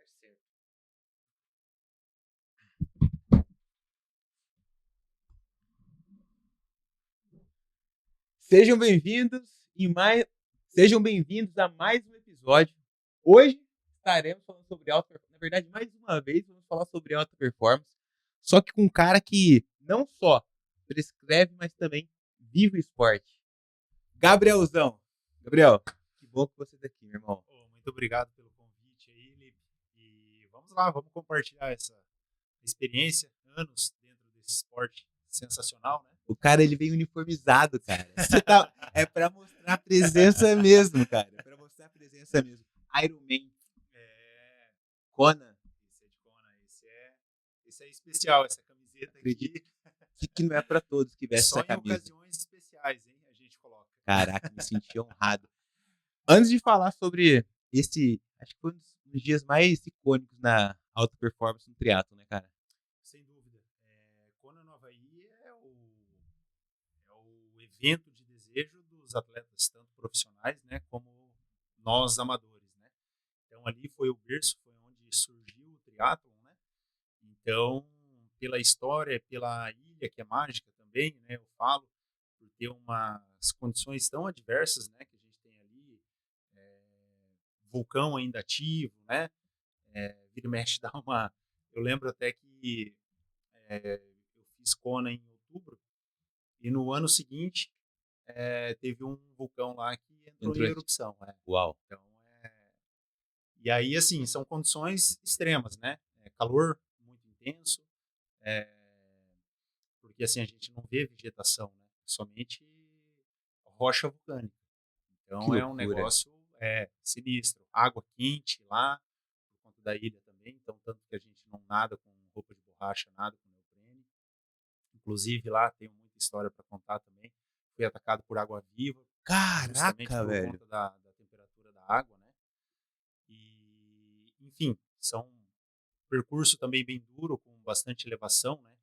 lugar certo. Sejam bem-vindos Sejam bem-vindos a mais um episódio. Hoje estaremos falando sobre alta performance. Na verdade, mais uma vez vamos falar sobre alta performance, só que com um cara que não só prescreve, mas também vive o esporte. Gabrielzão. Gabriel, que bom que você está aqui, meu irmão. Muito obrigado pelo convite aí, Lipe. E vamos lá, vamos compartilhar essa experiência, anos dentro desse esporte sensacional, né? O cara, ele vem uniformizado, cara. É pra mostrar presença mesmo, cara. É pra mostrar presença mesmo. Iron Man. Conan. Esse é de Conan, esse é especial, essa camiseta Acredito aqui. que não é pra todos que vestem Só essa em camisa. ocasiões especiais, hein? A gente coloca. Caraca, me senti honrado. Antes de falar sobre esse, acho que foi um dos dias mais icônicos na alta performance no triatlo, né, cara? Sem dúvida. Conan no Havaí é o evento de desejo dos atletas, tanto profissionais, né, como nós amadores, né? Então ali foi o berço, foi onde surgiu o triatlon, né? Então, pela história, pela ilha que é mágica também, né? Eu falo, por ter umas condições tão adversas, né? Que a gente tem ali, vulcão ainda ativo, né? Vira e mexe dá uma... Eu lembro até que eu fiz Kona em outubro e no ano seguinte teve um vulcão lá que entrou em erupção. Uau. Então, e aí, assim, são condições extremas, né? Calor muito intenso, porque assim a gente não vê vegetação, né? Somente rocha vulcânica. Então é um negócio sinistro. Água quente lá, por conta da ilha também, então tanto que a gente não nada com roupa de borracha, nada com neoprene. Inclusive lá tenho muita história para contar também. Fui atacado por água-viva, justamente Caraca, por velho. conta da temperatura da água, né? E, enfim, são percurso também bem duro, com bastante elevação, né?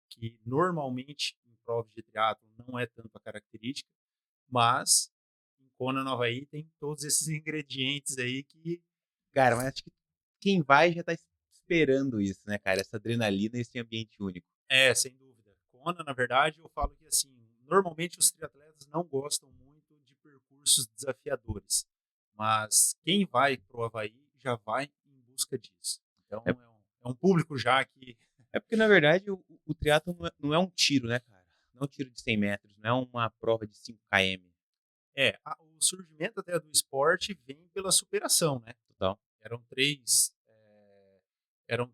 Que normalmente em provas de triatlo não é tanto a característica, mas em Kona no Havaí tem todos esses ingredientes aí que... Cara, mas acho que quem vai já tá esperando isso, né, cara? Essa adrenalina e esse ambiente único. Sem dúvida. Kona, na verdade, eu falo que assim, normalmente os triatletas não gostam muito de percursos desafiadores, mas quem vai pro Havaí já vai em busca disso. Então é um público já que... É porque, na verdade, o triatlo não é um tiro, né, cara? Não é um tiro de 100 metros, não é uma prova de 5 km. O surgimento até do esporte vem pela superação, né? Total. Eram três, eram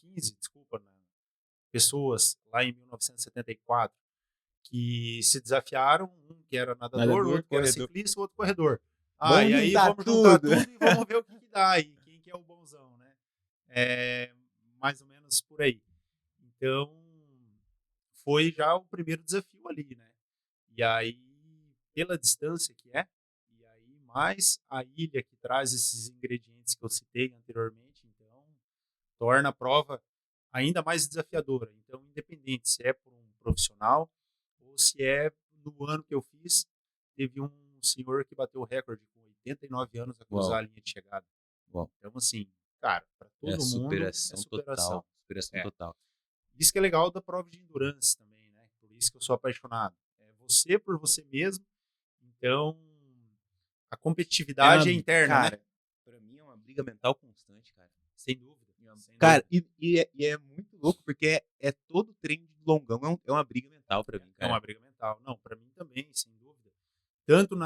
15, desculpa, né, pessoas lá em 1974 que se desafiaram, um que era nadador, outro que era ciclista, outro corredor. E aí vamos juntar tudo e vamos ver o que dá aí, quem que é o bonzão, né? Mais ou menos por aí. Então, foi já o primeiro desafio ali, né? E aí, pela distância que e aí mais a ilha que traz esses ingredientes que eu citei anteriormente, então, torna a prova ainda mais desafiadora. Então, independente se é por um profissional ou se é no ano que eu fiz, teve um senhor que bateu o recorde com 89 anos a cruzar a linha de chegada. Uau. Então, assim, cara, para todo mundo é superação. Superação total. Isso que é legal da prova de endurance também, né? Por isso que eu sou apaixonado. É você por você mesmo. Então, a competitividade é interna, cara, né? Pra mim é uma briga mental constante, cara. Sem dúvida. Cara, e é muito louco, porque é todo treino de longão, é uma briga mental pra mim, cara. É uma briga mental. Não, pra mim também, sem dúvida. Tanto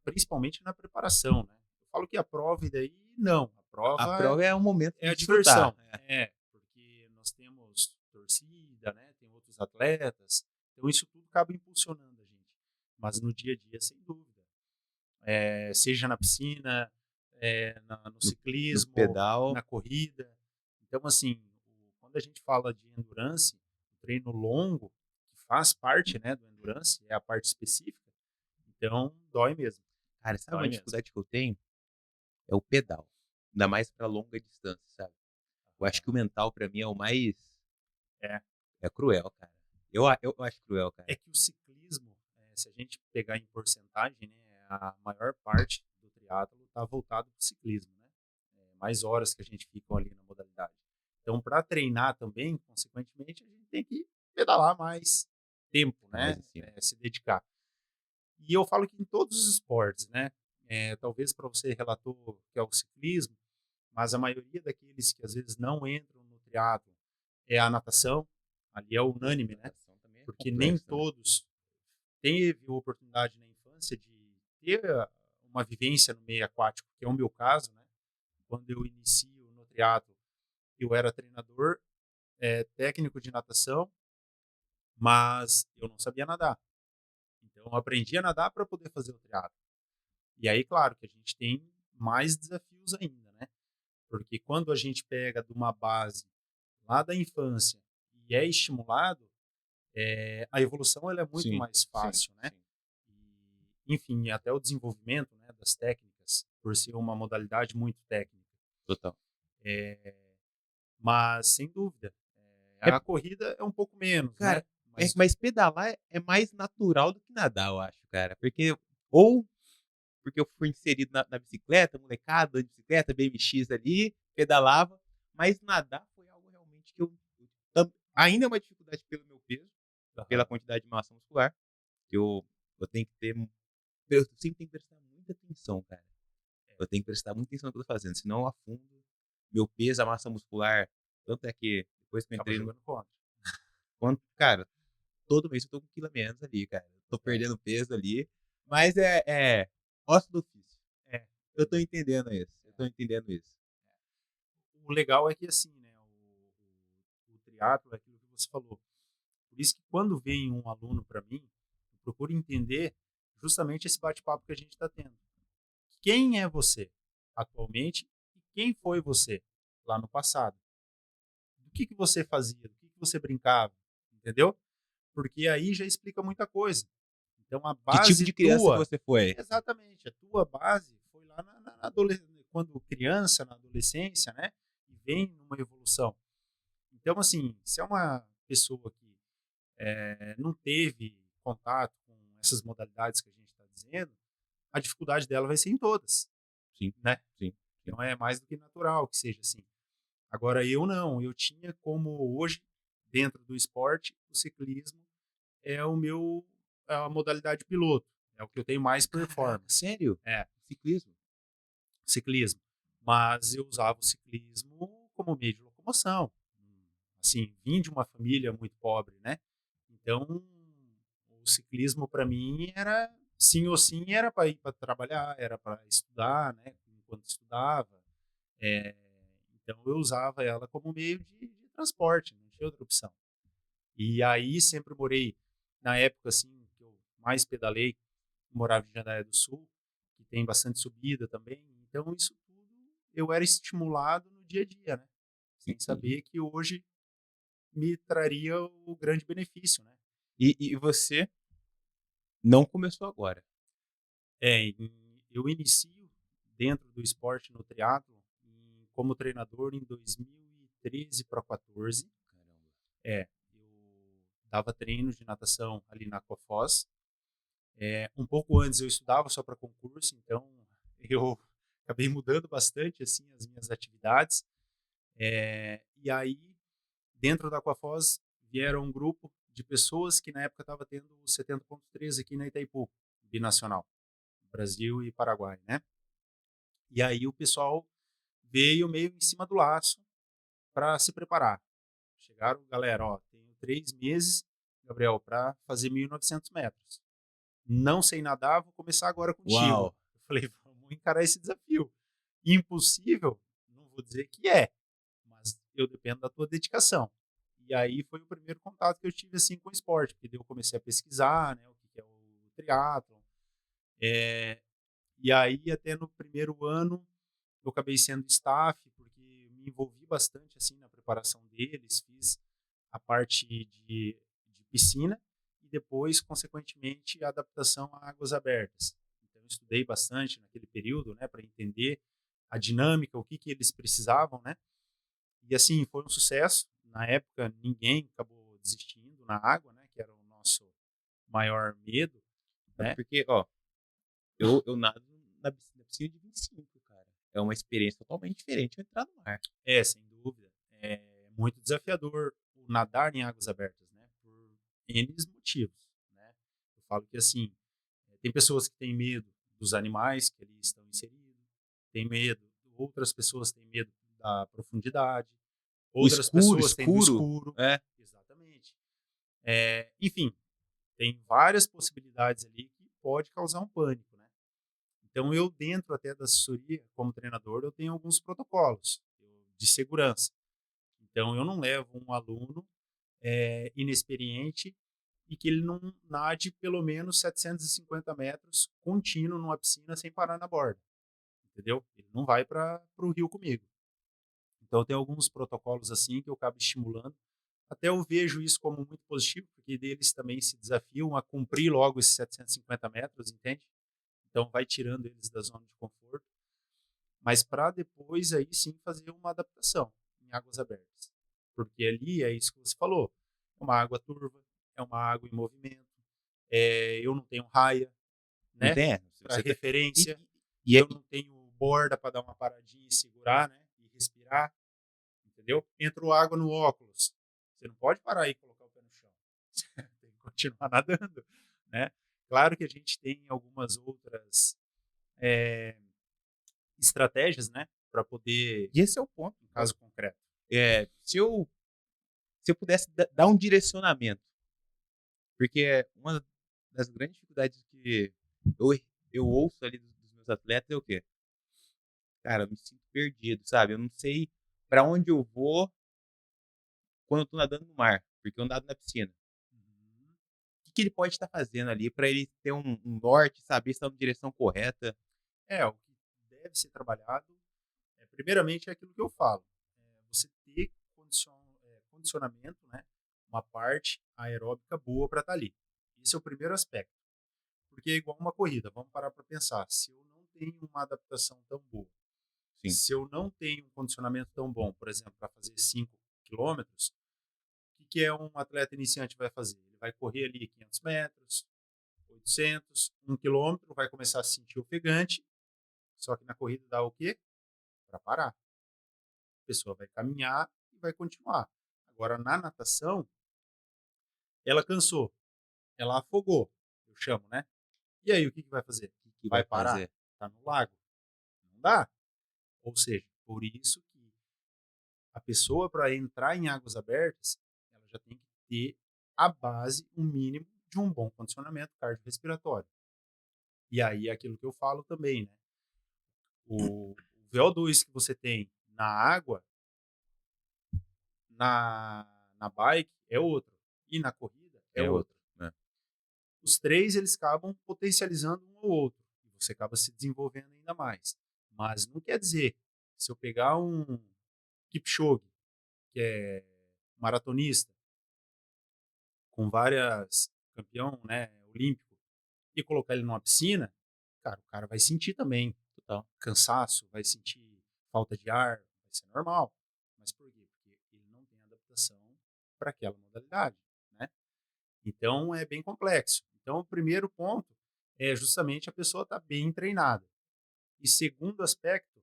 principalmente na preparação, né? Eu falo que a prova, e daí, não. A prova é um momento de a diversão. Porque nós temos torcida, né? Tem outros atletas. Então, isso tudo acaba impulsionando a gente. Mas no dia a dia, sem dúvida. Seja na piscina, no ciclismo, no pedal, na corrida. Então, assim, quando a gente fala de endurance, o treino longo, que faz parte, né, do endurance, é a parte específica, então dói mesmo. Cara, sabe uma dificuldade que eu tenho? É o pedal. Ainda mais para longa distância, sabe? Eu acho que o mental para mim é o mais... É cruel, cara. Eu acho cruel, cara. É que o ciclismo, se a gente pegar em porcentagem, né, a maior parte do triatlo tá voltado para o ciclismo, né? Mais horas que a gente fica ali na modalidade. Então, para treinar também, consequentemente, a gente tem que pedalar mais tempo, né? Se dedicar. E eu falo que em todos os esportes, né? Talvez para você relatou que é o ciclismo, mas a maioria daqueles que às vezes não entram no triatlo é a natação. Ali é unânime, né? Porque nem todos teve a oportunidade na infância de ter uma vivência no meio aquático, que é o meu caso, né? Quando eu inicio no triatlo, eu era treinador, técnico de natação, mas eu não sabia nadar. Então, eu aprendi a nadar para poder fazer o triatlo. E aí, claro, que a gente tem mais desafios ainda, né? Porque quando a gente pega de uma base lá da infância e é estimulado, a evolução ela é muito mais fácil, né? E, enfim, até o desenvolvimento, né, das técnicas, por ser uma modalidade muito técnica. Total. Mas, sem dúvida, a corrida é um pouco menos, cara, né? mas pedalar é mais natural do que nadar, eu acho, cara. Porque eu fui inserido na bicicleta, molecada, andando de bicicleta, BMX ali, pedalava, mas nadar foi algo realmente que ainda é uma dificuldade pelo meu peso, pela quantidade de massa muscular, que eu tenho que ter, eu sempre tenho que prestar muita atenção, cara. Eu tenho que prestar muita atenção no que eu tô fazendo, senão eu afundo meu peso, a massa muscular, tanto é que depois que eu entrei no... Cara, todo mês eu tô com 1 quilo a menos ali, cara. Eu tô perdendo peso ali, mas osso do ofício. Eu tô entendendo isso. O legal é que, assim, né, o triatlo é aquilo que você falou. Por isso que quando vem um aluno para mim, eu procuro entender justamente esse bate-papo que a gente está tendo. Quem é você atualmente e quem foi você lá no passado? Do que você fazia? Do que você brincava? Entendeu? Porque aí já explica muita coisa. Então, a base que tipo de criança que você foi? Exatamente. A tua base foi lá quando criança, na adolescência, né? E vem numa evolução. Então, assim, se é uma pessoa que não teve contato com essas modalidades que a gente está dizendo, a dificuldade dela vai ser em todas. Sim, né? sim. Então, é mais do que natural que seja assim. Agora, eu não. Eu tinha como hoje, dentro do esporte, o ciclismo é a modalidade piloto. É o que eu tenho mais performance. Sério? Ciclismo? Ciclismo. Mas eu usava o ciclismo como meio de locomoção. Assim, vim de uma família muito pobre, né? Então, o ciclismo para mim era sim ou sim, era para ir para trabalhar, era para estudar, né? Enquanto estudava. Então, eu usava ela como meio de transporte, não tinha outra opção. E aí sempre morei, na época assim, que eu mais pedalei, morava em Jandaia do Sul, que tem bastante subida também. Então isso tudo eu era estimulado no dia a dia, né? Sem saber que hoje me traria o grande benefício, né? E você não começou agora? Eu inicio dentro do esporte no triatlo como treinador em 2013 para 14. Eu dava treinos de natação ali na Aquafoz. Um pouco antes eu estudava só para concurso, então eu acabei mudando bastante assim as minhas atividades. E aí, dentro da Aquafoz, vieram um grupo de pessoas que na época estava tendo o 70.3 aqui na Itaipu, binacional, Brasil e Paraguai, né? E aí o pessoal veio meio em cima do laço para se preparar. Chegaram, galera, ó, tenho 3 meses, Gabriel, para fazer 1.900 metros. Não sei nadar, vou começar agora contigo. Uau. Eu falei, vamos encarar esse desafio. Impossível? Não vou dizer que mas eu dependo da tua dedicação. E aí foi o primeiro contato que eu tive assim com o esporte, porque eu comecei a pesquisar, né, o que é o triatlon. E aí até no primeiro ano eu acabei sendo staff, porque me envolvi bastante assim na preparação deles, fiz a parte de piscina e depois, consequentemente, a adaptação a águas abertas. Então, eu estudei bastante naquele período, né, para entender a dinâmica, o que eles precisavam, né? E assim, foi um sucesso. Na época, ninguém acabou desistindo na água, né, que era o nosso maior medo, né? Porque, ó, eu nado na piscina de 25, cara. É uma experiência totalmente diferente de entrar no mar. Sem dúvida. É muito desafiador o nadar em águas abertas, né? Por N motivos, né? Eu falo que, assim, tem pessoas que têm medo dos animais que ali estão inseridos, tem medo, outras pessoas têm medo da profundidade, O outras pessoas têm do escuro. É. Exatamente. Enfim, tem várias possibilidades ali que pode causar um pânico, né? Então, eu dentro até da assessoria, como treinador, eu tenho alguns protocolos de segurança. Então, eu não levo um aluno inexperiente e que ele não nade pelo menos 750 metros contínuo numa piscina sem parar na borda, entendeu? Ele não vai para o rio comigo. Então, tem alguns protocolos assim que eu acabo estimulando. Até eu vejo isso como muito positivo, porque eles também se desafiam a cumprir logo esses 750 metros, entende? Então, vai tirando eles da zona de conforto. Mas para depois, aí sim, fazer uma adaptação em águas abertas. Porque ali é isso que você falou. É uma água turva, é uma água em movimento. Eu não tenho raia, Não né? tem? Para Você referência. e é, Eu não tenho borda para dar uma paradinha e segurar, né? E respirar, entendeu? Entrou água no óculos. Você não pode parar e colocar o pé no chão. Tem que continuar nadando, né? Claro que a gente tem algumas outras estratégias, né? Para poder, e esse é o ponto. em caso concreto. Se eu pudesse dar um direcionamento, porque uma das grandes dificuldades que eu, eu ouço ali dos meus atletas é o quê? Cara, eu me sinto perdido, sabe? Eu não sei para onde eu vou quando eu tô nadando no mar, porque eu nado na piscina. Uhum. O que ele pode estar fazendo ali para ele ter um norte, saber se está na direção correta? O que deve ser trabalhado, primeiramente, é aquilo que eu falo. Você ter condicionamento, né? Uma parte aeróbica boa para estar ali. Esse é o primeiro aspecto. Porque é igual uma corrida. Vamos parar para pensar. Se eu não tenho uma adaptação tão boa, Sim. se eu não tenho um condicionamento tão bom, por exemplo, para fazer 5 quilômetros, o que é um atleta iniciante vai fazer? Ele vai correr ali 500 metros, 800, 1 quilômetro, vai começar a se sentir ofegante, só que na corrida dá o quê? Para parar. A pessoa vai caminhar e vai continuar. Agora, na natação, ela cansou, ela afogou, eu chamo, né? E aí, o que vai fazer? O que Vai vai parar? fazer? Tá no lago? Não dá. Ou seja, por isso que a pessoa, para entrar em águas abertas, ela já tem que ter a base, um mínimo de um bom condicionamento cardiorrespiratório. E aí é aquilo que eu falo também, né? O VO2 que você tem na água, na bike, é outro. E na corrida, é É outro. outro, né? Os três, eles acabam potencializando um ao outro. E você acaba se desenvolvendo ainda mais. Mas não quer dizer, se eu pegar um Kipchoge, que é maratonista, com várias campeão, né, olímpico, e colocar ele numa piscina, cara, o cara vai sentir também cansaço, vai sentir falta de ar, vai ser normal. Mas por quê? Porque ele não tem adaptação para aquela modalidade, né? Então é bem complexo. Então o primeiro ponto é justamente a pessoa estar bem treinada. E segundo aspecto,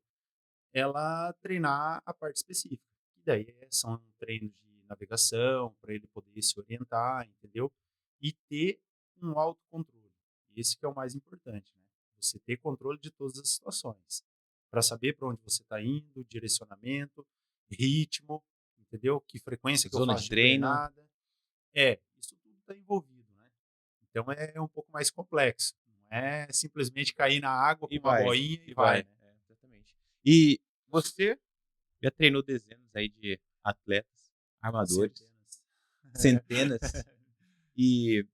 ela treinar a parte específica. E daí são treinos de navegação, para ele poder se orientar, entendeu? E ter um autocontrole. Esse que é o mais importante, né? Você ter controle de todas as situações. Para saber para onde você está indo, direcionamento, ritmo, entendeu? Que frequência que eu Zona de faço de treino. treinada. Isso tudo está envolvido, né? Então é um pouco mais complexo. Não é simplesmente cair na água com E uma vai. boinha e E vai, vai. né? Exatamente. E você já treinou dezenas aí de atletas, armadores, centenas. E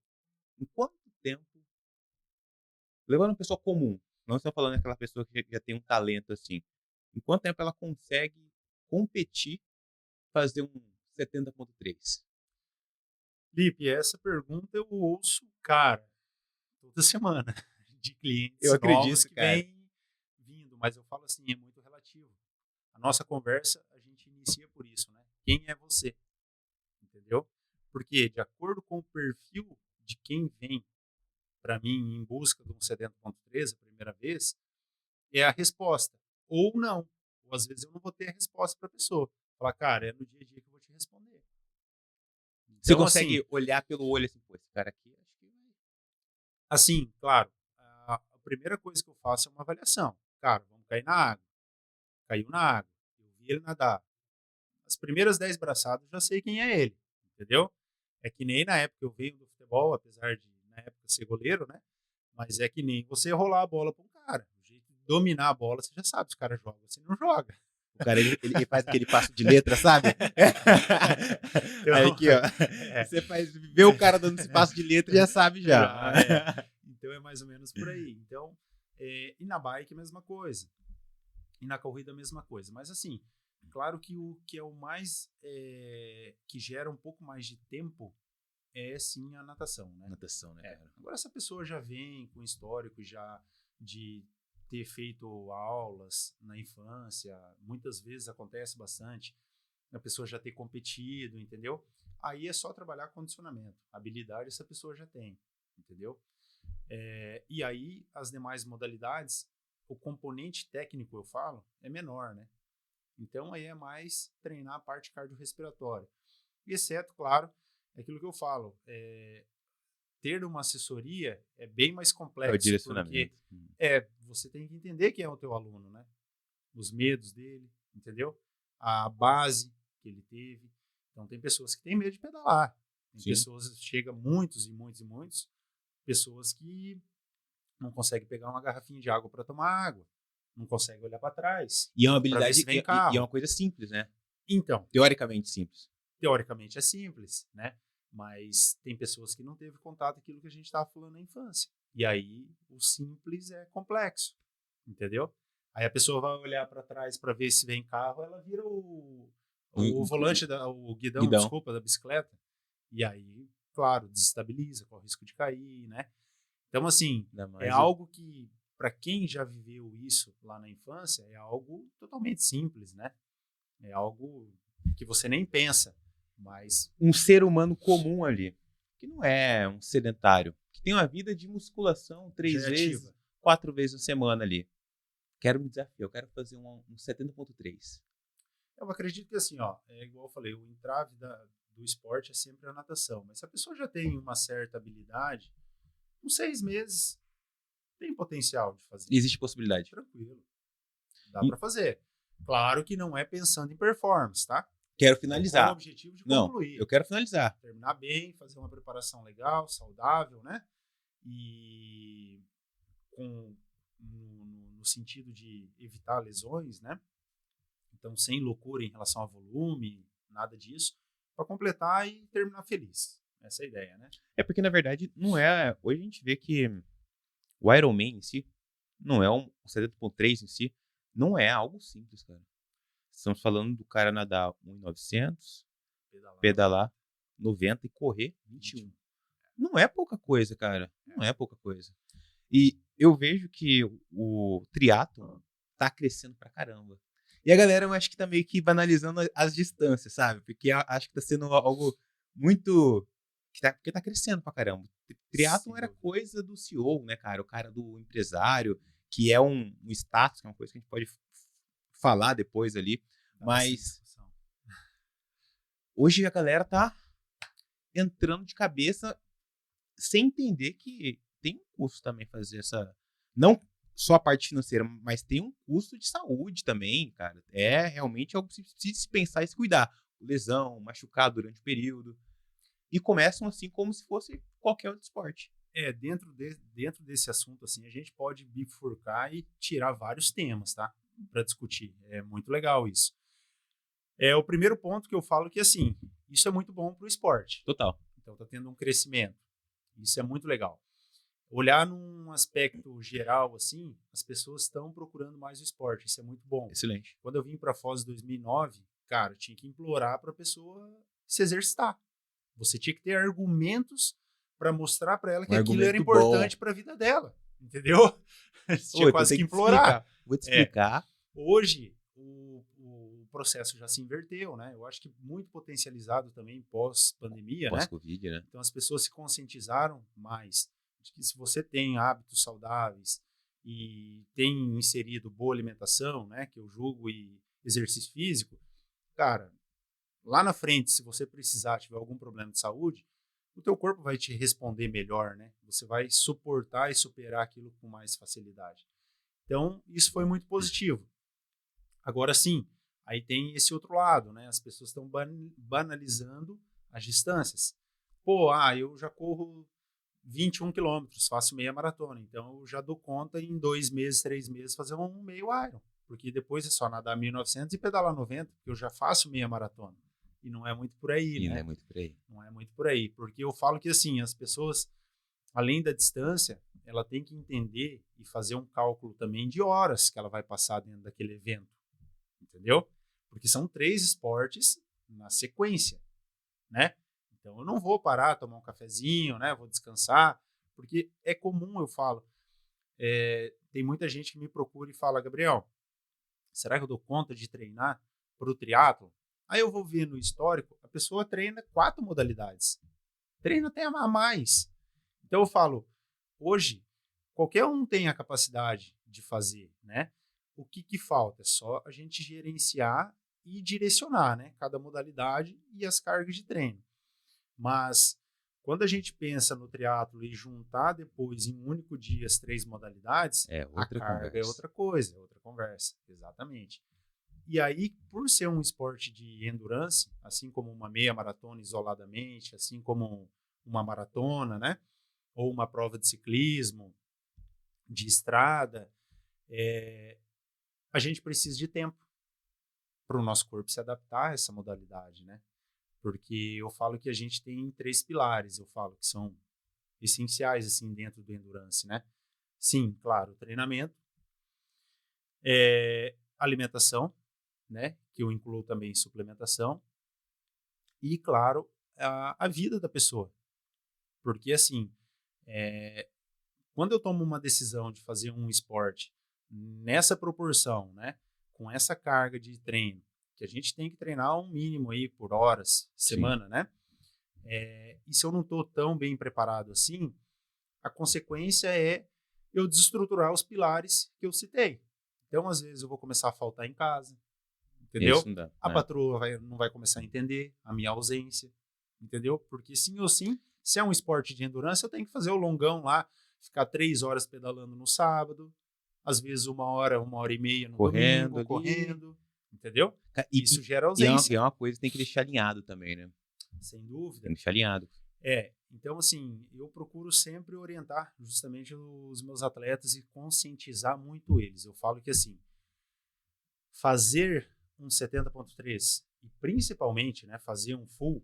em quanto tempo, levando uma pessoa comum, não estou falando daquela pessoa que já tem um talento assim, em quanto tempo ela consegue competir, fazer um 70.3? Lipe, essa pergunta eu ouço, cara, toda semana, de Eu clientes novos acredito, que cara. vêm vindo, mas eu falo assim, é muito relativo. A nossa conversa, a gente inicia por isso, né? Quem é você? Entendeu? Porque, de acordo com o perfil de quem vem para mim em busca de um 70.3 a primeira vez, é a resposta. Ou não. Ou às vezes eu não vou ter a resposta para a pessoa. Falar, cara, é no dia a dia que eu vou te responder. Então, Você consegue assim, olhar pelo olho assim, pô, esse cara aqui, acho que vai. Assim, claro, a primeira coisa que eu faço é uma avaliação. Cara, vamos cair na água. Caiu na água. Eu vi ele nadar. As primeiras 10 braçadas, eu já sei quem é ele. Entendeu? É que nem na época eu venho do futebol, apesar de, na época, ser goleiro, né? Mas é que nem você rolar a bola para um cara. O jeito de dominar a bola, você já sabe se o cara joga, você não joga. O cara, ele faz aquele passo de letra, sabe? Então, aí aqui, ó. Você vê o cara dando esse passo de letra e já sabe já. Então é mais ou menos por aí. Então, e na bike a mesma coisa. E na corrida a mesma coisa. Mas assim, claro que o que é o mais que gera um pouco mais de tempo é sim a natação, né? Natação, né, cara? Agora essa pessoa já vem com histórico já de ter feito aulas na infância, muitas vezes acontece bastante, a pessoa já ter competido, entendeu? Aí é só trabalhar condicionamento, habilidade essa pessoa já tem, entendeu? E aí as demais modalidades, o componente técnico, eu falo, é menor, né? Então aí é mais treinar a parte cardiorrespiratória. Exceto, claro, é aquilo que eu falo, ter uma assessoria é bem mais complexo. É o direcionamento. Porque você tem que entender quem é o teu aluno, né? Os medos dele, entendeu? A base que ele teve. Então tem pessoas que têm medo de pedalar. Tem pessoas, chega muitos, pessoas que não conseguem pegar uma garrafinha de água para tomar água, não conseguem olhar para trás. E é uma habilidade e é uma coisa simples, né? Então, teoricamente simples. Teoricamente é simples, né? Mas tem pessoas que não teve contato com aquilo que a gente estava falando na infância. E aí o simples é complexo, entendeu? Aí a pessoa vai olhar para trás para ver se vem carro, ela vira o volante, o guidão, desculpa, da bicicleta. E aí, claro, desestabiliza, corre o risco de cair, né? Então, assim, é algo que, para quem já viveu isso lá na infância, é algo totalmente simples, né? É algo que você nem pensa. Mas um ser humano comum ali, que não é um sedentário, que tem uma vida de musculação 3 vezes, 4 vezes na semana ali. Quero me desafiar, eu quero fazer um 70.3. Eu acredito que assim, ó, é igual eu falei, o entrave do esporte é sempre a natação. Mas se a pessoa já tem uma certa habilidade, com 6 meses tem potencial de fazer. Existe possibilidade. Tranquilo. Dá para fazer. Claro que não é pensando em performance, tá? Quero finalizar. Com o objetivo de concluir. Não, eu quero finalizar. Terminar bem, fazer uma preparação legal, saudável, né? E no sentido de evitar lesões, né? Então, sem loucura em relação a volume, nada disso, para completar e terminar feliz. Essa é a ideia, né? É porque, na verdade, não é... Hoje a gente vê que o Ironman em si, não é um 70.3 em si, não é algo simples, cara. Estamos falando do cara nadar 1.900, pedalar 90 e correr 21. Não é pouca coisa, cara. Não é pouca coisa. E eu vejo que o triatlon tá crescendo pra caramba. E a galera, eu acho que tá meio que banalizando as distâncias, sabe? Porque acho que tá sendo algo muito... Porque tá crescendo pra caramba. Triatlon era coisa do CEO, né, cara? O cara do empresário, que é um status, que é uma coisa que a gente pode falar depois ali, mas hoje a galera tá entrando de cabeça sem entender que tem um custo também fazer essa, não só a parte financeira, mas tem um custo de saúde também, cara. É realmente algo que precisa se pensar e se cuidar. Lesão, machucar durante o período. E começam assim como se fosse qualquer outro esporte. Dentro desse assunto, assim, a gente pode bifurcar e tirar vários temas, tá? Para discutir. É muito legal isso. O primeiro ponto que eu falo que, assim, isso é muito bom para o esporte. Total. Então, está tendo um crescimento. Isso é muito legal. Olhar num aspecto geral, assim, as pessoas estão procurando mais o esporte. Isso é muito bom. Excelente. Quando eu vim para a Foz em 2009, cara, eu tinha que implorar para a pessoa se exercitar. Você tinha que ter argumentos para mostrar para ela que aquilo era importante para a vida dela. Entendeu? Você tinha quase que implorar. Vou te explicar. Hoje, o processo já se inverteu, né? Eu acho que muito potencializado também pós-pandemia, Pós-Covid, né? Então as pessoas se conscientizaram mais de que se você tem hábitos saudáveis e tem inserido boa alimentação, né, que eu julgo, e exercício físico, cara, lá na frente, se você precisar, tiver algum problema de saúde, o teu corpo vai te responder melhor, né? Você vai suportar e superar aquilo com mais facilidade. Então, isso foi muito positivo. Agora sim, aí tem esse outro lado, né? As pessoas estão banalizando as distâncias. Pô, eu já corro 21 quilômetros, faço meia maratona, então eu já dou conta em 2 meses, 3 meses fazer um meio Iron, porque depois é só nadar 1.900 e pedalar 90, porque eu já faço meia maratona. E não é muito por aí, E né? não é muito por aí. Não é muito por aí, porque eu falo que assim, as pessoas, além da distância, ela tem que entender e fazer um cálculo também de horas que ela vai passar dentro daquele evento, entendeu? Porque são 3 esportes na sequência, né? Então eu não vou parar, tomar um cafezinho, né? Vou descansar, porque é comum, eu falo, tem muita gente que me procura e fala, Gabriel, será que eu dou conta de treinar para o triatlo? Aí eu vou ver no histórico, a pessoa treina 4 modalidades, treina até a mais. Então eu falo, hoje qualquer um tem a capacidade de fazer, né? O que falta? É só a gente gerenciar e direcionar, né? Cada modalidade e as cargas de treino. Mas quando a gente pensa no triatlo e juntar depois em um único dia as 3 modalidades, a carga é outra coisa, é outra conversa, exatamente. E aí, por ser um esporte de endurance, assim como uma meia maratona isoladamente, assim como uma maratona, né? Ou uma prova de ciclismo, de estrada, a gente precisa de tempo para o nosso corpo se adaptar a essa modalidade, né? Porque eu falo que a gente tem 3 pilares, eu falo que são essenciais assim dentro do endurance, né? Sim, claro, treinamento, alimentação, né? Que eu incluo também suplementação e, claro, a vida da pessoa. Porque assim, quando eu tomo uma decisão de fazer um esporte nessa proporção, né? Com essa carga de treino, que a gente tem que treinar um mínimo aí por horas, semana, né? E se eu não estou tão bem preparado assim, a consequência é eu desestruturar os pilares que eu citei. Então, às vezes, eu vou começar a faltar em casa, entendeu? Isso não dá, A patroa não vai começar a entender a minha ausência, entendeu? Porque sim ou sim, se é um esporte de endurance, eu tenho que fazer o longão lá, ficar 3 horas pedalando no sábado, às vezes 1 hora, 1h30 no domingo, correndo, entendeu? Isso gera ausência. E é uma coisa que tem que deixar alinhado também, né? Sem dúvida. Tem que deixar alinhado. Então assim, eu procuro sempre orientar justamente os meus atletas e conscientizar muito eles. Eu falo que assim, fazer um 70.3 e principalmente, né, fazer um full,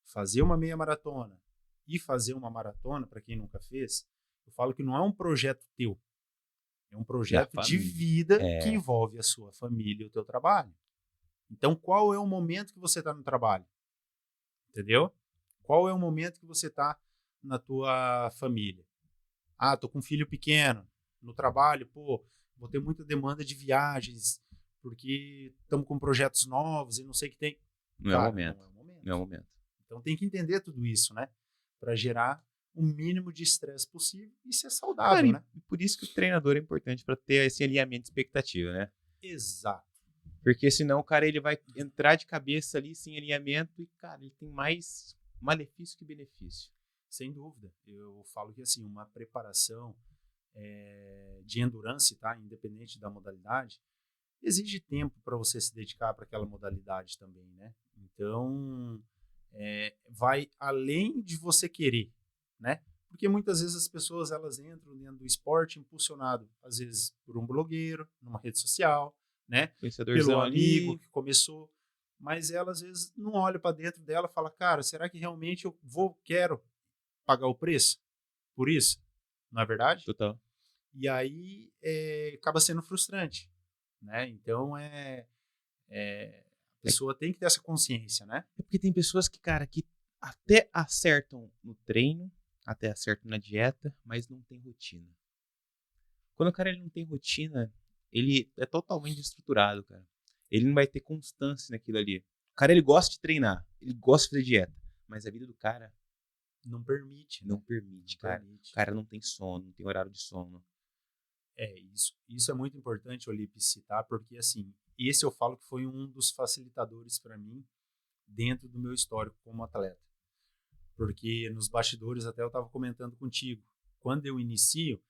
fazer uma meia maratona e fazer uma maratona, para quem nunca fez, eu falo que não é um projeto teu, é um projeto de vida que envolve a sua família e o teu trabalho. Então, qual é o momento que você está no trabalho? Entendeu? Qual é o momento que você está na tua família? Tô com um filho pequeno, no trabalho, vou ter muita demanda de viagens, porque estamos com projetos novos e não sei o que tem. Não é o momento. Não é o momento. Então tem que entender tudo isso, né? Para gerar o mínimo de estresse possível e ser saudável, né? E por isso que o treinador é importante para ter esse alinhamento de expectativa, né? Exato. Porque senão o cara ele vai entrar de cabeça ali sem alinhamento e, cara, ele tem mais malefício que benefício. Sem dúvida. Eu falo que assim, uma preparação de endurance, tá? Independente da modalidade, exige tempo para você se dedicar para aquela modalidade também, né? Então, vai além de você querer, né? Porque muitas vezes as pessoas elas entram dentro do esporte impulsionado, às vezes por um blogueiro, numa rede social, né? Pelo amigo que começou, mas ela às vezes não olha para dentro dela e fala, cara, será que realmente eu quero pagar o preço por isso? Não é verdade? Total. E aí acaba sendo frustrante, né? Então a pessoa tem que ter essa consciência, né? É porque tem pessoas que, cara, que até acertam no treino, até acertam na dieta, mas não tem rotina. Quando o cara ele não tem rotina, ele é totalmente desestruturado, cara. Ele não vai ter constância naquilo ali. O cara ele gosta de treinar, ele gosta de fazer dieta, mas a vida do cara não permite. Não permite, cara. O cara não tem sono, não tem horário de sono. Isso é muito importante, Olipe, citar, porque assim, esse eu falo que foi um dos facilitadores para mim dentro do meu histórico como atleta. Porque nos bastidores, até eu estava comentando contigo, quando eu inicio,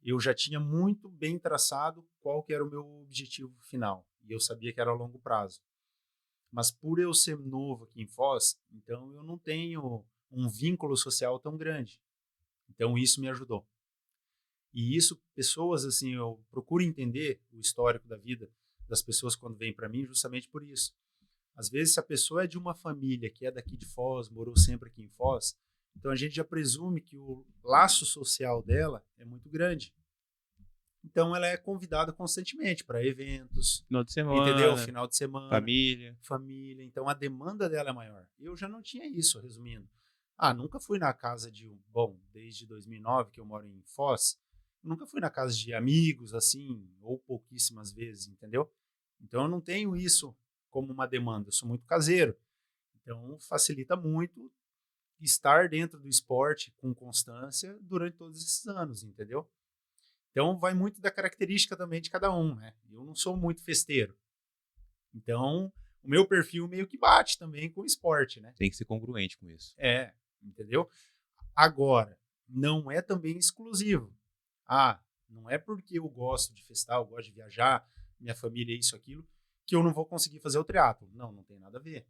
eu já tinha muito bem traçado qual que era o meu objetivo final, e eu sabia que era a longo prazo. Mas por eu ser novo aqui em Foz, então eu não tenho um vínculo social tão grande. Então isso me ajudou. E isso, pessoas assim, eu procuro entender o histórico da vida das pessoas quando vêm para mim justamente por isso. Às vezes, se a pessoa é de uma família que é daqui de Foz, morou sempre aqui em Foz, então a gente já presume que o laço social dela é muito grande. Então ela é convidada constantemente para eventos, Final de entendeu? semana, Final de semana, família. família. Então a demanda dela é maior. Eu já não tinha isso, resumindo. Nunca fui na casa de bom, desde 2009 que eu moro em Foz, nunca fui na casa de amigos assim, ou pouquíssimas vezes, entendeu? Então eu não tenho isso como uma demanda, eu sou muito caseiro. Então facilita muito estar dentro do esporte com constância durante todos esses anos, entendeu? Então vai muito da característica também de cada um, né? Eu não sou muito festeiro. Então, o meu perfil meio que bate também com o esporte, né? Tem que ser congruente com isso. Entendeu? Agora, não é também exclusivo. Não é porque eu gosto de festar, eu gosto de viajar, minha família é isso, aquilo, que eu não vou conseguir fazer o triatlo. Não tem nada a ver.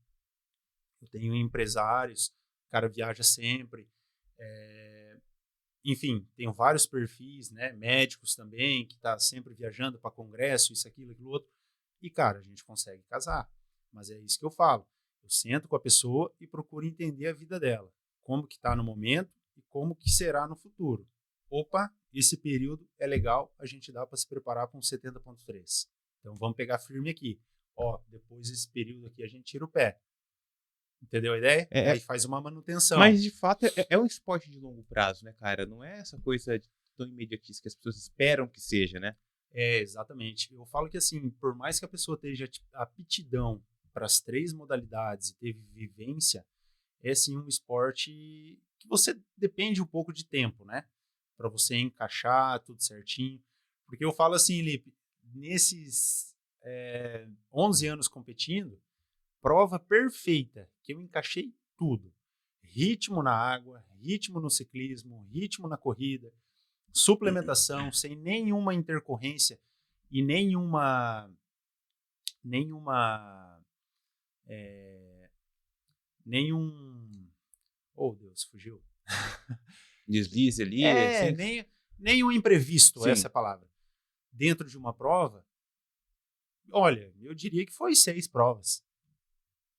Eu tenho empresários, o cara viaja sempre, enfim, tenho vários perfis, né, médicos também, que tá sempre viajando para congresso, isso, aquilo, outro, e, cara, a gente consegue casar, mas é isso que eu falo, eu sento com a pessoa e procuro entender a vida dela, como que tá no momento e como que será no futuro. Opa, esse período é legal, a gente dá para se preparar para um 70.3, então vamos pegar firme aqui, depois desse período aqui a gente tira o pé. Entendeu a ideia? E aí faz uma manutenção. Mas, de fato, é um esporte de longo prazo, né, cara? Não é essa coisa tão imediatista que as pessoas esperam que seja, né? Exatamente. Eu falo que, assim, por mais que a pessoa tenha aptidão para as 3 modalidades e teve vivência, é, sim, um esporte que você depende um pouco de tempo, né? Para você encaixar tudo certinho. Porque eu falo assim, Lipe, nesses 11 anos competindo, prova perfeita, que eu encaixei tudo. Ritmo na água, ritmo no ciclismo, ritmo na corrida, suplementação, sem nenhuma intercorrência e nenhum, oh Deus, fugiu. Deslize ali, assim. Nenhum imprevisto, Sim. essa é a palavra. Dentro de uma prova, olha, eu diria que foi 6 provas.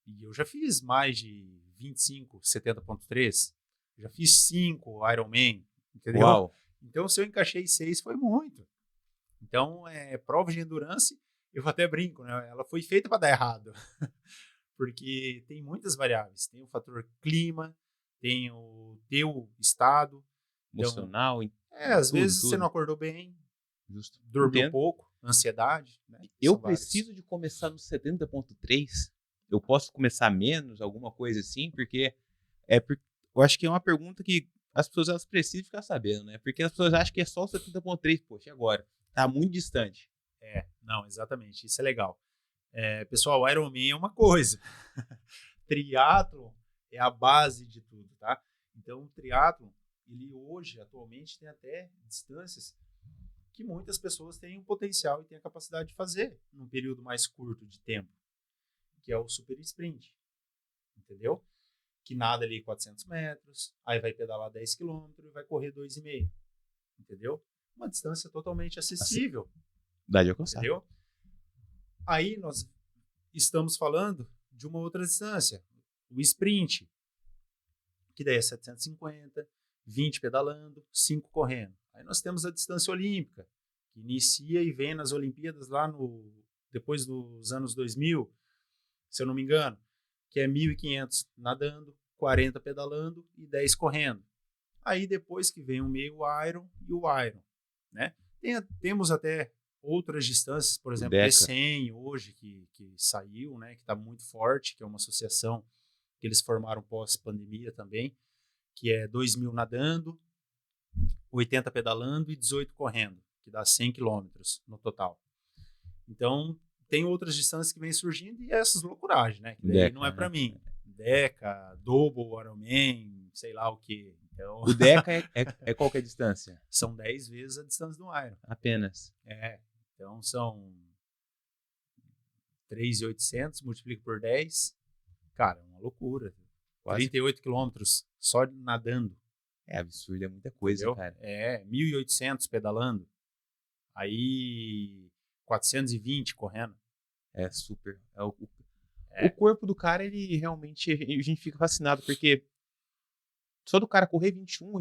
E eu já fiz mais de 25, 70.3, já fiz 5 Ironman, entendeu? Uau. Então, se eu encaixei 6, foi muito. Então, prova de endurance, eu até brinco, né? Ela foi feita para dar errado. Porque tem muitas variáveis. Tem o fator clima, tem o teu estado. Emocional. Então, às vezes você não acordou bem, justo, dormiu pouco, ansiedade. Né? Eu preciso de começar no 70.3? Eu posso começar menos, alguma coisa assim? Porque eu acho que é uma pergunta que as pessoas elas precisam ficar sabendo, né? Porque as pessoas acham que é só o 70.3, poxa, e agora? Tá muito distante. Não, exatamente, isso é legal. Pessoal, Ironman é uma coisa. Triatlo é a base de tudo, tá? Então, o triatlo, ele hoje, atualmente, tem até distâncias que muitas pessoas têm o potencial e têm a capacidade de fazer num período mais curto de tempo, que é o super sprint, entendeu? Que nada ali 400 metros, aí vai pedalar 10 km e vai correr 2,5, entendeu? Uma distância totalmente acessível. Dá de alcançar. Entendeu? Aí nós estamos falando de uma outra distância, o sprint, que daí é 750, 20 pedalando, 5 correndo. Aí nós temos a distância olímpica, que inicia e vem nas Olimpíadas lá depois dos anos 2000, se eu não me engano, que é 1.500 nadando, 40 pedalando e 10 correndo. Aí depois que vem o meio Iron e o Iron, né? Temos até outras distâncias, por exemplo, o D100 hoje, que saiu, né, que está muito forte, que é uma associação que eles formaram pós-pandemia também, que é 2.000 nadando, 80 pedalando e 18 correndo, que que dá 100 quilômetros no total. Então, tem outras distâncias que vêm surgindo e essas loucuragens, né? Que daí Deca, não é para né? mim. Deca, Double, Ironman, sei lá o que. Então, O Deca é qual que é a distância? são 10 vezes a distância do Iron. Apenas. Então são 3.800, multiplica por 10. Cara, é uma loucura. Quase. 38 quilômetros só nadando. É absurdo, é muita coisa, Entendeu? cara. 1.800 pedalando. Aí 420 correndo. É super. O corpo do cara, ele realmente, a gente fica fascinado, porque só do cara correr 21,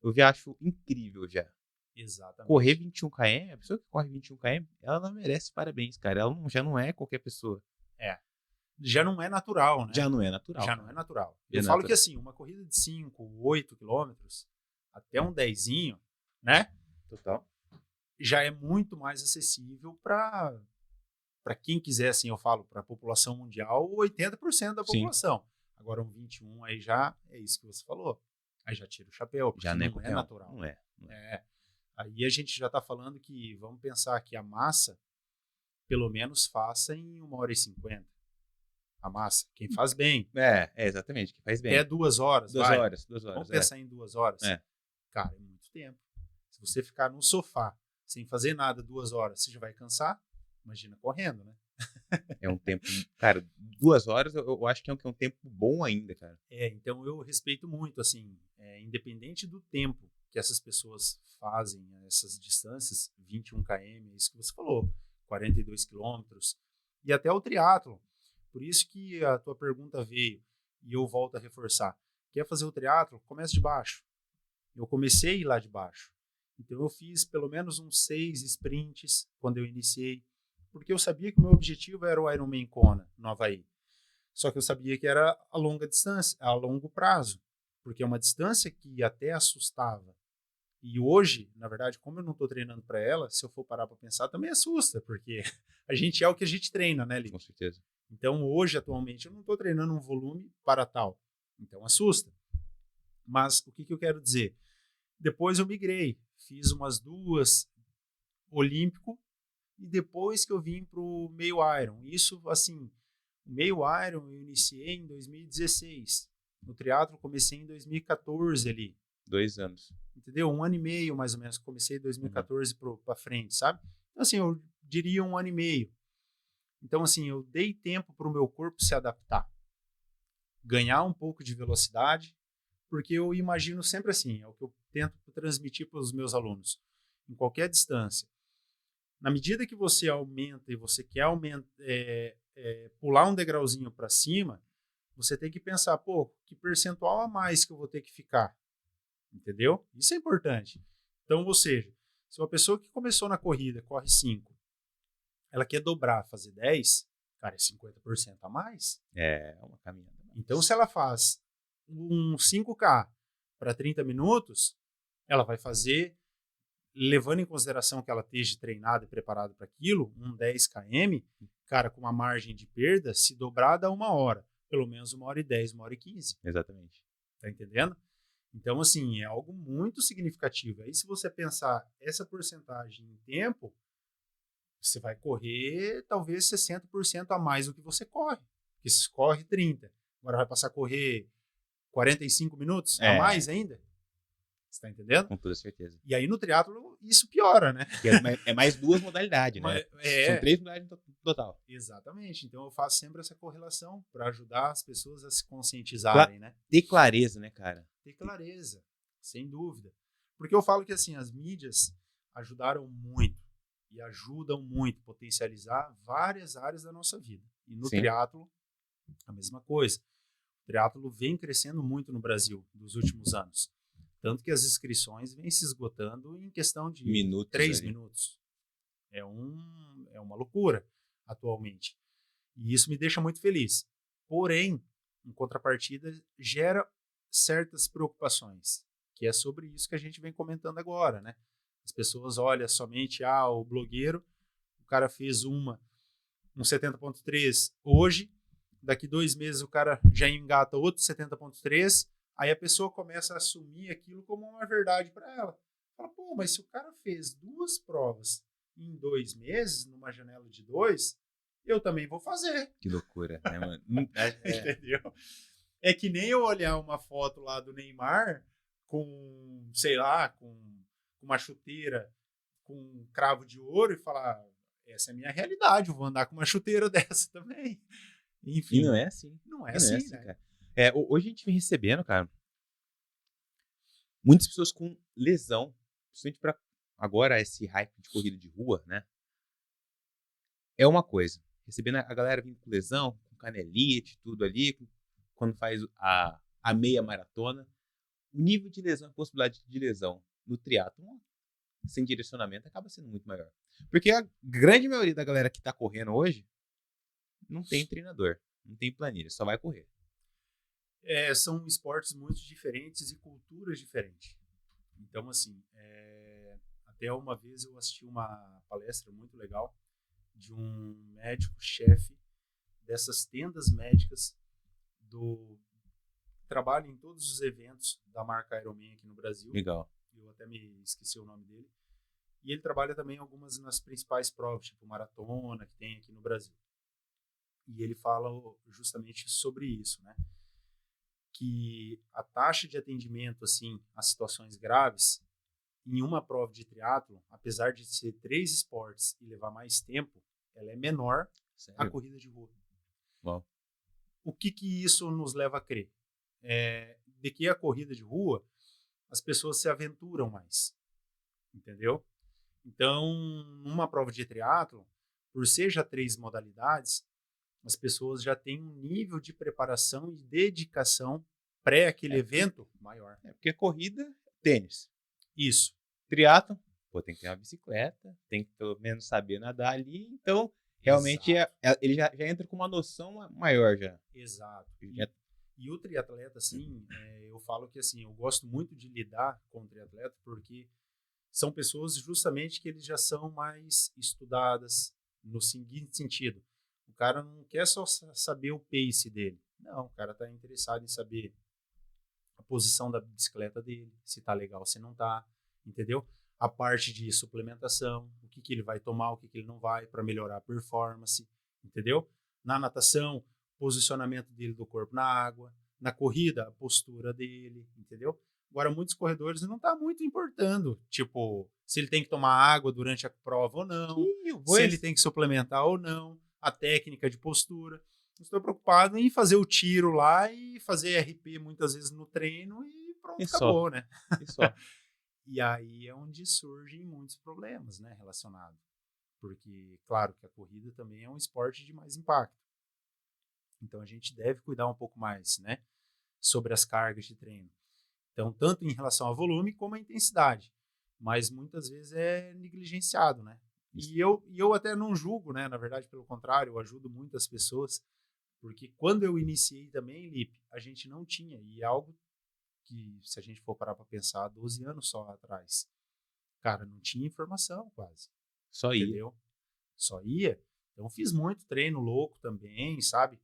eu já acho incrível já. Exatamente. Correr 21 km, a pessoa que corre 21 km, ela não merece parabéns, cara. Ela já não é qualquer pessoa. Já não é natural, né? Já não é natural. Já cara. não é natural. É Eu falo natural. que assim, uma corrida de 5, 8 quilômetros, até um 10zinho, né? Total. Já é muito mais acessível para quem quiser, assim, eu falo, para a população mundial, 80% da população. Sim. Agora um 21 aí já é isso que você falou. Aí já tira o chapéu, porque já não é natural. Não é. Aí a gente já está falando que, vamos pensar que a massa, pelo menos faça em 1h50. A massa, quem faz bem. Exatamente, quem faz bem. Até 2 horas. 2 horas. Vamos pensar em 2 horas. Cara, é muito tempo. Se você ficar no sofá sem fazer nada 2 horas, você já vai cansar. Imagina correndo, né? É um tempo... Cara, 2 horas eu acho que é um tempo bom ainda, cara. Então eu respeito muito, assim, independente do tempo que essas pessoas fazem essas distâncias, 21 km, é isso que você falou, 42 quilômetros, e até o triatlon. Por isso que a tua pergunta veio, e eu volto a reforçar. Quer fazer o triatlon? Começa de baixo. Eu comecei lá de baixo. Então eu fiz pelo menos uns 6 sprints quando eu iniciei, porque eu sabia que o meu objetivo era o Ironman Kona, no Havaí. Só que eu sabia que era a longa distância, a longo prazo, porque é uma distância que até assustava. E hoje, na verdade, como eu não estou treinando para ela, se eu for parar para pensar, também assusta, porque a gente é o que a gente treina, né, Li? Com certeza. Então hoje, atualmente, eu não estou treinando um volume para tal. Então assusta. Mas o que eu quero dizer? Depois eu migrei, fiz umas 2 olímpico, e depois que eu vim para o meio Iron. Isso, assim, o meio Iron eu iniciei em 2016. No triatlo comecei em 2014 ali. 2 anos. Entendeu? 1 ano e meio, mais ou menos. Comecei em 2014 para frente, sabe? Então, assim, eu diria 1 ano e meio. Então, assim, eu dei tempo para o meu corpo se adaptar. Ganhar um pouco de velocidade, porque eu imagino sempre assim, é o que eu tento transmitir para os meus alunos. Em qualquer distância. Na medida que você aumenta e você quer pular um degrauzinho para cima, você tem que pensar, que percentual a mais que eu vou ter que ficar? Entendeu? Isso é importante. Então, ou seja, se uma pessoa que começou na corrida, corre 5, ela quer dobrar, fazer 10, cara, é 50% a mais. É uma caminhada. Então, se ela faz um 5K para 30 minutos, ela vai fazer, levando em consideração que ela esteja treinada e preparada para aquilo, um 10 km, cara, com uma margem de perda, se dobrar dá 1 hora. Pelo menos 1h10, 1h15. Exatamente. Tá entendendo? Então, assim, é algo muito significativo. Aí, se você pensar essa porcentagem em tempo, você vai correr talvez 60% a mais do que você corre. Porque você corre 30. Agora vai passar a correr 45 minutos a mais ainda? Você tá entendendo? Com toda certeza. E aí no triatlo isso piora, né? É mais 2 modalidades, né? São 3 modalidades no total. Exatamente. Então eu faço sempre essa correlação para ajudar as pessoas a se conscientizarem, né? Ter clareza, né, cara? Ter clareza, sem dúvida. Porque eu falo que assim, as mídias ajudaram muito e ajudam muito a potencializar várias áreas da nossa vida. E no triatlo, a mesma coisa. O triatlo vem crescendo muito no Brasil nos últimos anos. Tanto que as inscrições vêm se esgotando em questão de 3 minutos. É uma loucura atualmente. E isso me deixa muito feliz. Porém, em contrapartida, gera certas preocupações, que é sobre isso que a gente vem comentando agora, né? As pessoas olham somente, o blogueiro, o cara fez um 70.3 hoje, daqui 2 meses o cara já engata outro 70.3, aí a pessoa começa a assumir aquilo como uma verdade para ela. Fala, pô, mas se o cara fez 2 provas em 2 meses, numa janela de 2, eu também vou fazer. Que loucura, né, mano? Entendeu? É que nem eu olhar uma foto lá do Neymar com, sei lá, com uma chuteira com um cravo de ouro e falar, essa é a minha realidade, eu vou andar com uma chuteira dessa também. Enfim. E não é assim. Não é assim, né? Cara. Hoje a gente vem recebendo, cara, muitas pessoas com lesão, principalmente pra agora esse hype de corrida de rua, né? É uma coisa. Recebendo a galera vindo com lesão, com canelite, tudo ali, quando faz a meia maratona. O nível de lesão, a possibilidade de lesão no triatlon, sem direcionamento, acaba sendo muito maior. Porque a grande maioria da galera que tá correndo hoje não tem treinador, não tem planilha, só vai correr. São esportes muito diferentes e culturas diferentes. Então, assim, até uma vez eu assisti uma palestra muito legal de um médico-chefe dessas tendas médicas do trabalho em todos os eventos da marca Ironman aqui no Brasil. Legal. Eu até me esqueci o nome dele. E ele trabalha também algumas nas principais provas, tipo maratona, que tem aqui no Brasil. E ele fala justamente sobre isso, né? Que a taxa de atendimento, assim, a situações graves, em uma prova de triatlo, apesar de ser 3 esportes e levar mais tempo, ela é menor a corrida de rua. Bom. O que isso nos leva a crer? De que a corrida de rua, as pessoas se aventuram mais, entendeu? Então, numa prova de triatlo, por ser já 3 modalidades, as pessoas já têm um nível de preparação e dedicação pré aquele evento maior. Porque corrida, tênis. Isso. Triatlon, tem que ter uma bicicleta, tem que pelo menos saber nadar ali, então realmente ele já entra com uma noção maior já. Exato. E o triatleta, assim, eu falo que assim, eu gosto muito de lidar com o triatleta porque são pessoas justamente que eles já são mais estudadas no seguinte sentido. O cara não quer só saber o pace dele. Não, o cara está interessado em saber a posição da bicicleta dele, se tá legal, se não tá, entendeu? A parte de suplementação, o que ele vai tomar, o que ele não vai, para melhorar a performance, entendeu? Na natação, posicionamento dele do corpo na água, na corrida, a postura dele, entendeu? Agora, muitos corredores não tá muito importando, tipo, se ele tem que tomar água durante a prova ou não, se ele tem que suplementar ou não, a técnica de postura. Estou preocupado em fazer o tiro lá e fazer RP muitas vezes no treino e pronto, acabou, né? E só. E aí é onde surgem muitos problemas, né, relacionados. Porque, claro, que a corrida também é um esporte de mais impacto. Então a gente deve cuidar um pouco mais, né, sobre as cargas de treino. Então, tanto em relação ao volume como à intensidade. Mas muitas vezes é negligenciado, né? E eu até não julgo, né? Na verdade, pelo contrário, eu ajudo muitas pessoas. Porque quando eu iniciei também, Lipe, a gente não tinha. E é algo que, se a gente for parar para pensar, 12 anos só atrás. Cara, não tinha informação quase. Só entendeu? Ia. Só ia. Então, fiz muito treino louco também, sabe?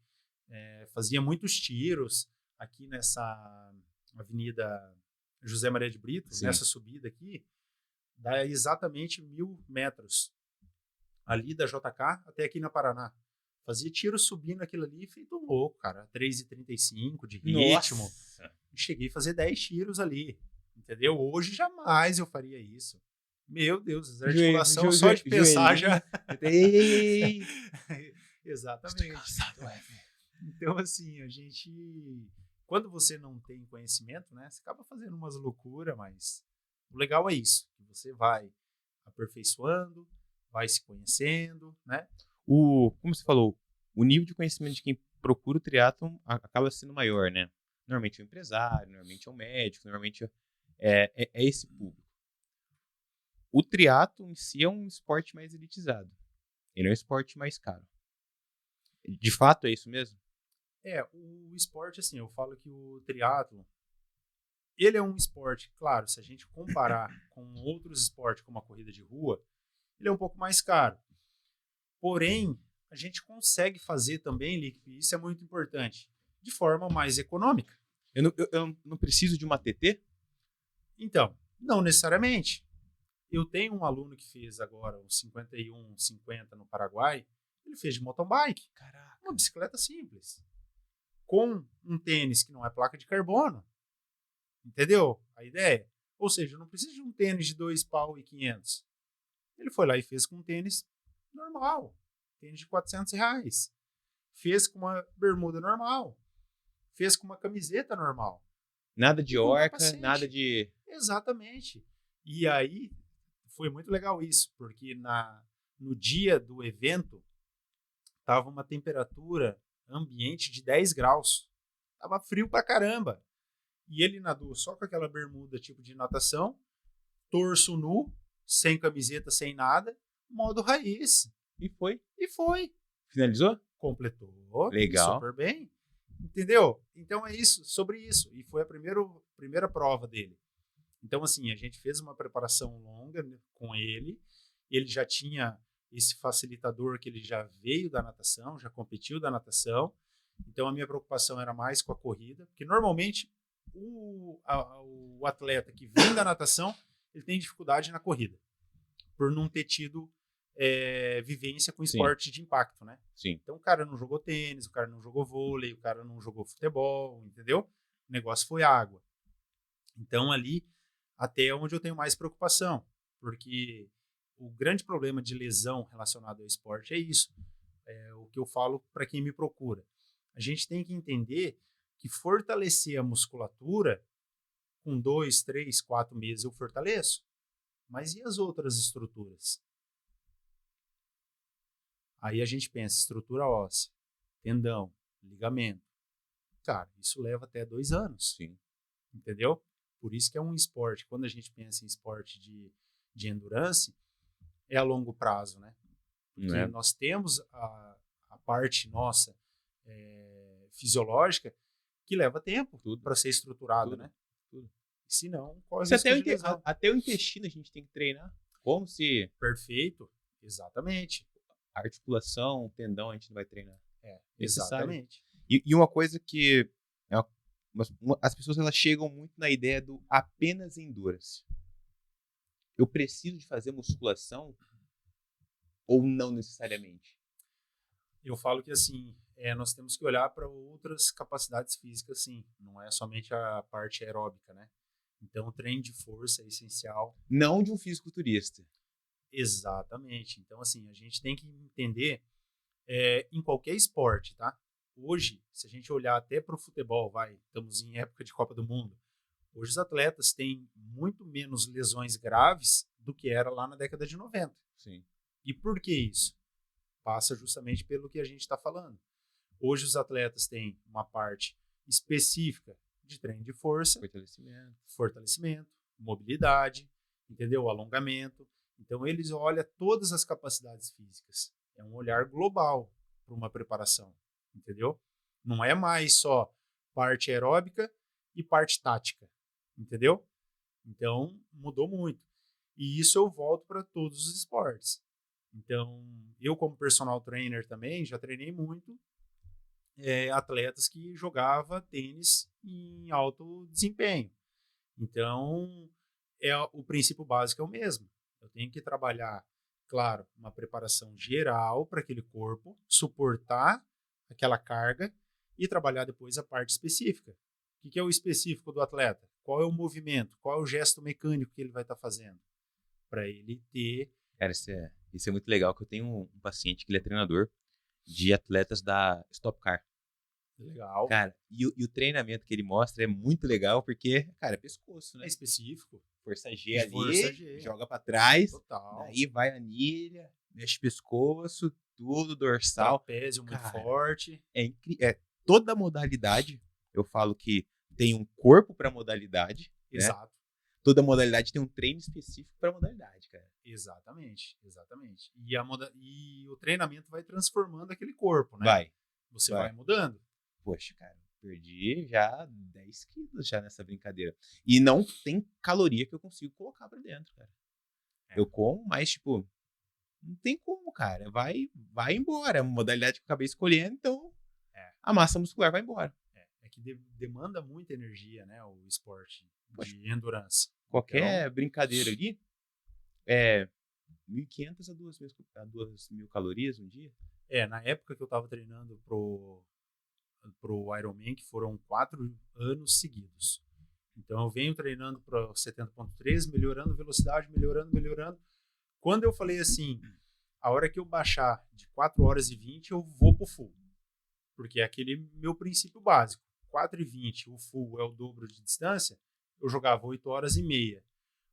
Fazia muitos tiros aqui nessa Avenida José Maria de Brito, Sim. Nessa subida aqui, dá exatamente 1.000 metros ali da JK até aqui na Paraná. Fazia tiro subindo aquilo ali, feito um louco, cara. 3,35 de ritmo. Nossa. Cheguei a fazer 10 tiros ali, entendeu? Hoje jamais eu faria isso. Meu Deus, a articulação só de pensar já... Exatamente. Então, assim, a gente... Quando você não tem conhecimento, né, você acaba fazendo umas loucuras, mas o legal é isso, que você vai aperfeiçoando, vai se conhecendo, né? Como você falou, o nível de conhecimento de quem procura o triatlon acaba sendo maior, né? Normalmente é um empresário, normalmente é um médico, normalmente é esse público. O triatlon em si é um esporte mais elitizado. Ele é um esporte mais caro. De fato é isso mesmo? O esporte, assim, eu falo que o triatlon, ele é um esporte, claro, se a gente comparar com outros esportes como a corrida de rua, ele é um pouco mais caro. Porém, a gente consegue fazer também, Lick, isso é muito importante, de forma mais econômica. Eu não preciso de uma TT? Então, Não necessariamente. Eu tenho um aluno que fez agora uns 51, 50 no Paraguai. Ele fez de mountain bike. Caraca. Uma bicicleta simples. Com um tênis que não é placa de carbono. Entendeu a ideia? Ou seja, eu não preciso de um tênis de 2 pau e 500. Ele foi lá e fez com um tênis normal. Tênis de R$400. Fez com uma bermuda normal. Fez com uma camiseta normal. Nada de E com orca, capacete. nada de... Exatamente. E aí, foi muito legal isso, porque no dia do evento, tava uma temperatura ambiente de 10 graus. Tava frio pra caramba. E ele nadou só com aquela bermuda tipo de natação, torso nu, sem camiseta, sem nada, modo raiz. E foi. E foi. Finalizou? Completou. Legal. Super bem. Entendeu? Então é isso, sobre isso. E foi a primeira prova dele. Então, assim, a gente fez uma preparação longa com ele. Ele já tinha esse facilitador que ele já veio da natação, já competiu da natação. Então, a minha preocupação era mais com a corrida, porque normalmente o atleta que vem da natação, ele tem dificuldade na corrida, por não ter tido vivência com esporte de impacto, né? Sim. Então, o cara não jogou tênis, o cara não jogou vôlei, o cara não jogou futebol, entendeu? O negócio foi água. Então, ali, até onde eu tenho mais preocupação, porque o grande problema de lesão relacionado ao esporte é isso. É o que eu falo para quem me procura. A gente tem que entender que fortalecer a musculatura, com 2, 3, 4 meses eu fortaleço. Mas e as outras estruturas? Aí a gente pensa, estrutura óssea, tendão, ligamento. Cara, isso leva até 2 anos. Sim. Entendeu? Por isso que é um esporte. Quando a gente pensa em esporte de endurance, é a longo prazo, né? Porque nós temos a parte nossa fisiológica que leva tempo para ser estruturado, né? Tudo. Se não, corre risco de lesão. Até o intestino a gente tem que treinar. Como se... Perfeito. Exatamente. A articulação, o tendão, a gente não vai treinar. Exatamente. E uma coisa que... as pessoas elas chegam muito na ideia do apenas endurance. Eu preciso de fazer musculação ou não necessariamente? Eu falo que assim, nós temos que olhar para outras capacidades físicas, sim. Não é somente a parte aeróbica, né? Então, o treino de força é essencial. Não de um fisiculturista. Exatamente. Então, assim, a gente tem que entender em qualquer esporte, tá? Hoje, se a gente olhar até para o futebol, estamos em época de Copa do Mundo. Hoje os atletas têm muito menos lesões graves do que era lá na década de 90. Sim. E por que isso? Passa justamente pelo que a gente está falando. Hoje os atletas têm uma parte específica de treino de força, fortalecimento, mobilidade, entendeu? Alongamento. Então eles olham todas as capacidades físicas. É um olhar global para uma preparação, entendeu? Não é mais só parte aeróbica e parte tática, entendeu? Então mudou muito. E isso eu volto para todos os esportes. Então, eu como personal trainer também, já treinei muito atletas que jogavam tênis em alto desempenho. Então, o princípio básico é o mesmo. Eu tenho que trabalhar, claro, uma preparação geral para aquele corpo, suportar aquela carga e trabalhar depois a parte específica. O que é o específico do atleta? Qual é o movimento? Qual é o gesto mecânico que ele vai estar fazendo? Para ele ter... Cara, isso é muito legal, que eu tenho um paciente que ele é treinador de atletas da Stop Car. Legal. Cara, e o treinamento que ele mostra é muito legal, porque, cara, é pescoço, né? É específico. Força G ali, joga pra trás, total. Daí vai a anilha, mexe o pescoço, tudo, dorsal. Trapézio muito forte. É incrível. Toda modalidade, eu falo que tem um corpo pra modalidade. Exato. Né? Toda modalidade tem um treino específico pra modalidade, cara. Exatamente. E o treinamento vai transformando aquele corpo, né? Vai. Você vai mudando. Poxa, cara, perdi já 10 quilos já nessa brincadeira. E não tem caloria que eu consigo colocar pra dentro, cara. Eu como, mas, tipo, não tem como, cara. Vai embora. É uma modalidade que eu acabei escolhendo, então a massa muscular vai embora. É que que demanda muita energia, né? O esporte de endurance. Qualquer brincadeira ali é 1.500 a 2.000 calorias um dia. Na época que eu tava treinando pro Ironman, que foram 4 anos seguidos. Então eu venho treinando para 70.3, melhorando velocidade, melhorando. Quando eu falei assim, a hora que eu baixar de 4 horas e 20, eu vou pro full. Porque é aquele meu princípio básico. 4 e 20, o full é o dobro de distância, eu jogava 8 horas e meia.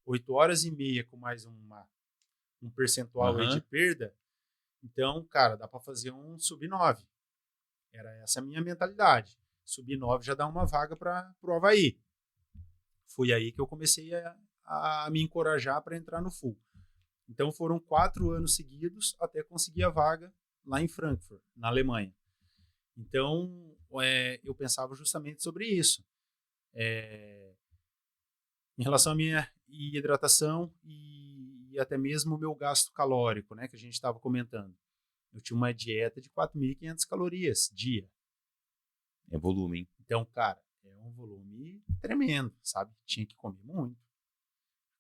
8 horas e meia com mais um percentual aí de perda. Então, cara, dá para fazer um sub 9. Era essa a minha mentalidade. Sub 9 já dá uma vaga para o Avaí. Foi aí que eu comecei a me encorajar para entrar no full. Então foram 4 anos seguidos até conseguir a vaga lá em Frankfurt, na Alemanha. Então eu pensava justamente sobre isso. Em relação à minha hidratação e até mesmo o meu gasto calórico, né, que a gente estava comentando. Eu tinha uma dieta de 4.500 calorias dia. É volume, hein? Então, cara, é um volume tremendo, sabe? Tinha que comer muito.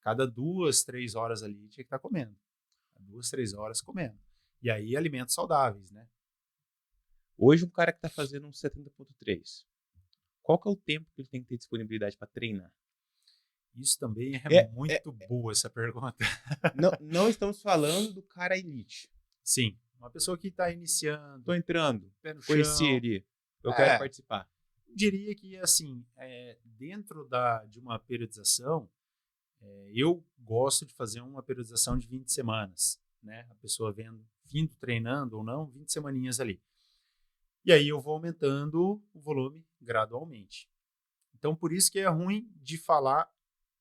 Cada 2, 3 horas ali tinha que estar comendo. 2, 3 horas comendo. E aí alimentos saudáveis, né? Hoje um cara que tá fazendo um 70.3, qual que é o tempo que ele tem que ter disponibilidade para treinar? Isso também é muito boa essa pergunta. Não estamos falando do cara elite. Sim, uma pessoa que está iniciando. Tô entrando, pé no conheci chão. ele, eu quero participar. Diria que, assim, dentro de uma periodização, eu gosto de fazer uma periodização de 20 semanas, né? A pessoa vindo treinando ou não, 20 semaninhas ali. E aí eu vou aumentando o volume gradualmente. Então, por isso que é ruim de falar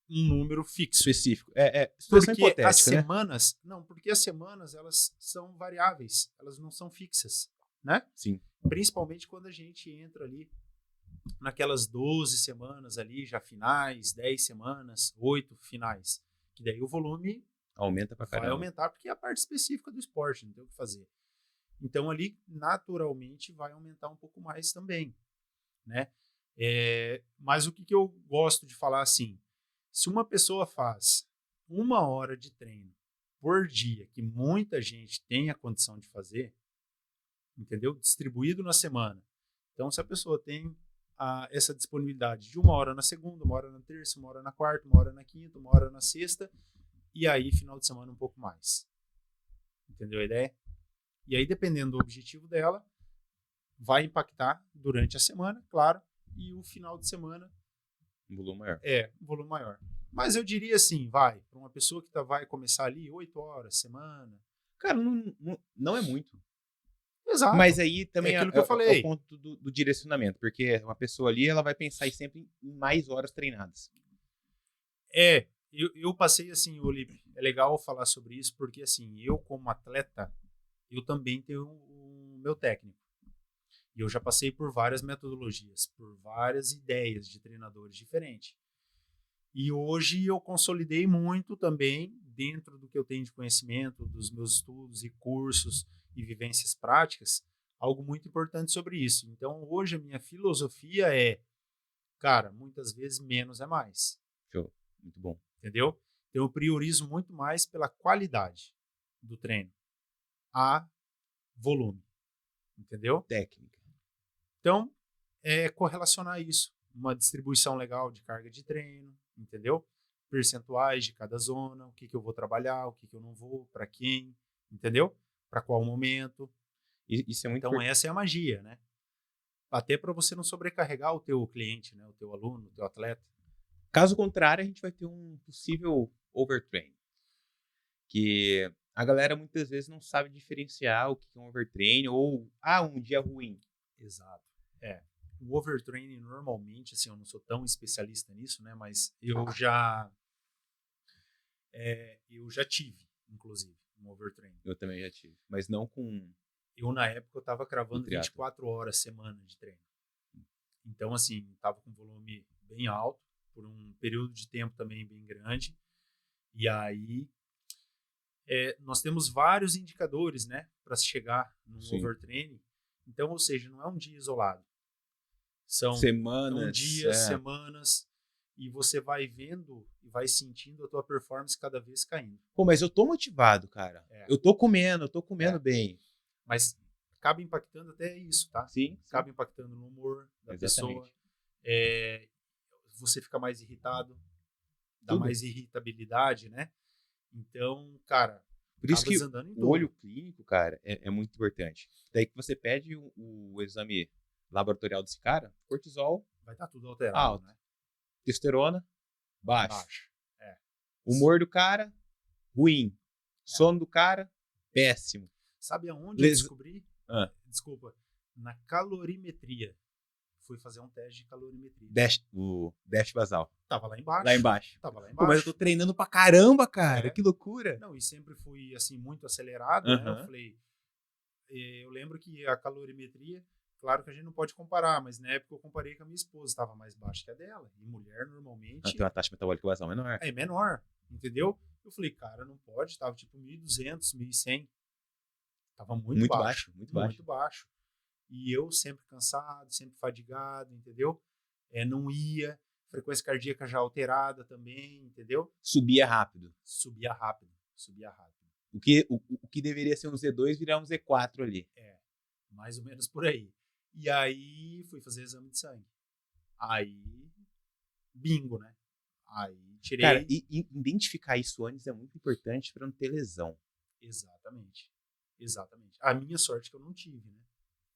um número fixo. Específico. Situação Porque hipotética, as né? semanas... Não, porque as semanas, elas são variáveis. Elas não são fixas, né? Sim. Principalmente quando a gente entra ali naquelas 12 semanas ali, já finais, 10 semanas, 8 finais. Que daí o volume aumenta pra caramba. Vai aumentar porque é a parte específica do esporte, não tem o que fazer. Então ali, naturalmente, vai aumentar um pouco mais também, né? Mas o que eu gosto de falar assim, se uma pessoa faz 1 hora de treino por dia, que muita gente tem a condição de fazer, entendeu? Distribuído na semana. Então, se a pessoa tem essa disponibilidade de 1 hora na segunda, 1 hora na terça, 1 hora na quarta, 1 hora na quinta, 1 hora na sexta, e aí final de semana um pouco mais. Entendeu a ideia? E aí, dependendo do objetivo dela, vai impactar durante a semana, claro, e o final de semana um volume maior. Um volume maior. Mas eu diria assim, para uma pessoa que vai começar ali 8 horas, semana. Cara, não é muito. Exato. Mas aí também aquilo que eu falei. É o ponto do direcionamento, porque uma pessoa ali, ela vai pensar sempre em mais horas treinadas. Eu passei assim, Olipe, é legal falar sobre isso, porque assim, eu como atleta, eu também tenho o meu técnico. E eu já passei por várias metodologias, por várias ideias de treinadores diferentes. E hoje eu consolidei muito também, dentro do que eu tenho de conhecimento, dos meus estudos e cursos e vivências práticas, algo muito importante sobre isso. Então, hoje a minha filosofia cara, muitas vezes menos é mais. Show. Muito bom. Entendeu? Então, eu priorizo muito mais pela qualidade do treino a volume. Entendeu? Técnica. Então, correlacionar isso. Uma distribuição legal de carga de treino, entendeu? Percentuais de cada zona, o que eu vou trabalhar, o que eu não vou, para quem, entendeu? Para qual momento. Isso é muito Então, essa é a magia, né? Até para você não sobrecarregar o teu cliente, né? O teu aluno, o teu atleta. Caso contrário, a gente vai ter um possível overtraining. Que a galera muitas vezes não sabe diferenciar o que é um overtraining ou, um dia ruim. Exato. O overtraining, normalmente, assim, eu não sou tão especialista nisso, né? Mas eu já tive, inclusive, um overtraining. Eu também já tive, mas não com... Eu, na época, eu estava cravando 24 horas semana de treino. Então, assim, estava com volume bem alto, por um período de tempo também bem grande. E aí, nós temos vários indicadores, né? Para se chegar num overtraining. Então, ou seja, não é um dia isolado. São semanas, dias, semanas, e você vai vendo e vai sentindo a tua performance cada vez caindo. Pô, mas eu tô motivado, cara. Eu tô comendo bem. Mas acaba impactando até isso, tá? Sim. Acaba impactando no humor da Exatamente. pessoa. Você fica mais irritado, dá Tudo. mais irritabilidade, né? Então, cara, por isso que desandando em o tudo. olho clínico, cara, é muito importante. Daí que você pede o exame laboratorial desse cara, cortisol vai estar tudo alterado, alto, né? testosterona baixo. É. Humor do cara, ruim. Sono do cara, péssimo. Sabe aonde eu descobri? Desculpa. Na calorimetria. Fui fazer um teste de calorimetria. O Dash basal. Tava lá embaixo. Tava lá embaixo. Pô, mas eu tô treinando pra caramba, cara. Que loucura. Não, e sempre fui, assim, muito acelerado, né? Eu falei... Eu lembro que a calorimetria... Claro que a gente não pode comparar, mas na época eu comparei com a minha esposa. Estava mais baixa que a dela. E mulher, normalmente... tem uma taxa metabólica basal menor. É menor, entendeu? Eu falei, cara, não pode. Tava tipo 1.200, 1.100. Tava muito baixo. Muito baixo. E eu sempre cansado, sempre fadigado, entendeu? Não ia. Frequência cardíaca já alterada também, entendeu? Subia rápido. O que deveria ser um Z2 virar um Z4 ali. Mais ou menos por aí. E aí fui fazer exame de sangue. Aí, bingo, né? Aí tirei... Cara, e identificar isso antes é muito importante para não ter lesão. Exatamente. A minha sorte que eu não tive, né?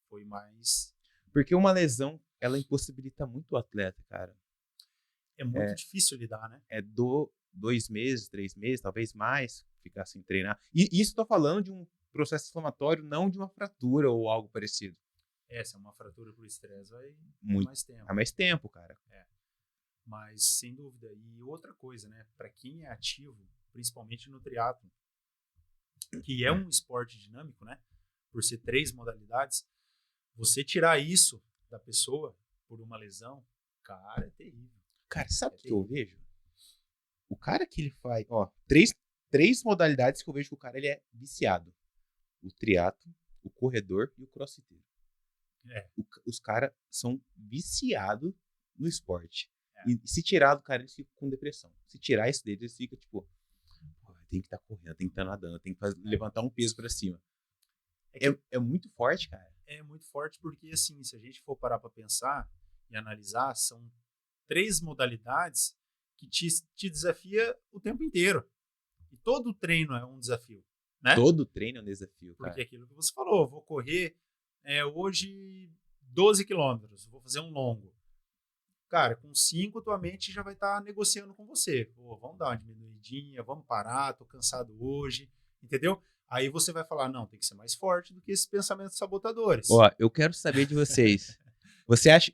Foi mais... Porque uma lesão, ela impossibilita muito o atleta, cara. É muito difícil lidar, né? 2 meses, 3 meses, talvez mais, ficar sem treinar. E isso tô falando de um processo inflamatório, não de uma fratura ou algo parecido. Se é uma fratura por estresse, vai mais tempo. Vai mais tempo, cara. Mas, sem dúvida. E outra coisa, né? Para quem é ativo, principalmente no triatlo, que é um esporte dinâmico, né? Por ser 3 modalidades, você tirar isso da pessoa por uma lesão, cara, é terrível. Cara, sabe o que eu vejo? O cara que ele faz... três modalidades que eu vejo que o cara ele é viciado. O triatlo, o corredor e o crossfiteiro. Os caras são viciados no esporte. E se tirar do cara, eles ficam com depressão. Se tirar isso deles, eles ficam tipo... tem que estar correndo, tem que estar nadando, tem que levantar um peso pra cima. É muito forte, cara. É muito forte porque, assim, se a gente for parar pra pensar e analisar, são 3 modalidades que te desafia o tempo inteiro. E todo treino é um desafio, né? Todo treino é um desafio, cara. Porque aquilo que você falou, vou correr hoje 12 quilômetros, vou fazer um longo. Cara, com 5 tua mente já vai estar negociando com você. Pô, vamos dar uma diminuidinha, vamos parar, tô cansado hoje, entendeu? Aí você vai falar, não, tem que ser mais forte do que esses pensamentos sabotadores. Eu quero saber de vocês. Você acha...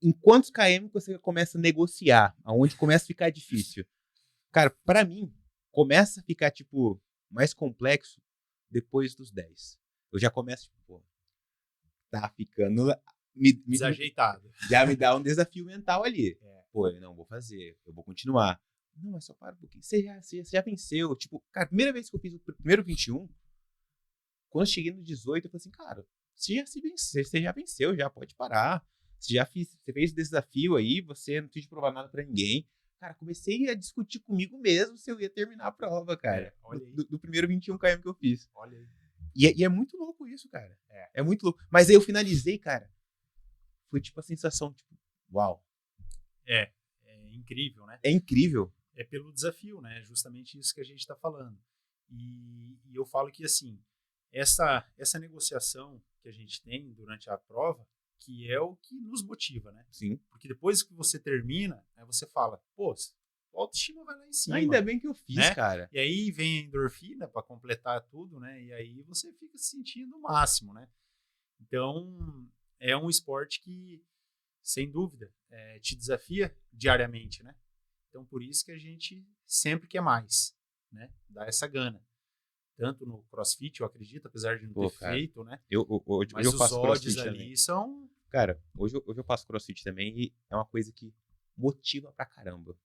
Em quantos km você começa a negociar? Aonde começa a ficar difícil? Cara, pra mim, começa a ficar, tipo, mais complexo depois dos 10. Eu já começo, tipo, tá ficando... desajeitado. Já me dá um desafio mental ali. Pô, eu não vou fazer, eu vou continuar. Não, mas só para um pouquinho. Você já venceu. Tipo, cara, a primeira vez que eu fiz o primeiro 21, quando eu cheguei no 18, eu falei assim, cara, você já venceu, já pode parar. Você fez esse desafio aí, você não precisa provar nada pra ninguém. Cara, comecei a discutir comigo mesmo se eu ia terminar a prova, cara. Do primeiro 21 km que eu fiz. Olha aí. E é muito louco isso, cara. É muito louco. Mas aí eu finalizei, cara. Foi tipo a sensação, tipo, uau. É incrível, né? É incrível. É pelo desafio, né? É justamente isso que a gente tá falando. E eu falo que, assim, essa negociação que a gente tem durante a prova, que é o que nos motiva, né? Sim. Porque depois que você termina, aí você fala, pô, a autoestima vai lá em cima. Ainda bem que eu fiz, né, cara? E aí vem a endorfina para completar tudo, né? E aí você fica se sentindo o máximo, né? Então, é um esporte que, sem dúvida, te desafia diariamente, né? Então, por isso que a gente sempre quer mais, né? Dá essa gana. Tanto no CrossFit, eu acredito, apesar de não ter feito, né? Mas os odds ali também são... Cara, hoje eu faço CrossFit também e é uma coisa que motiva pra caramba.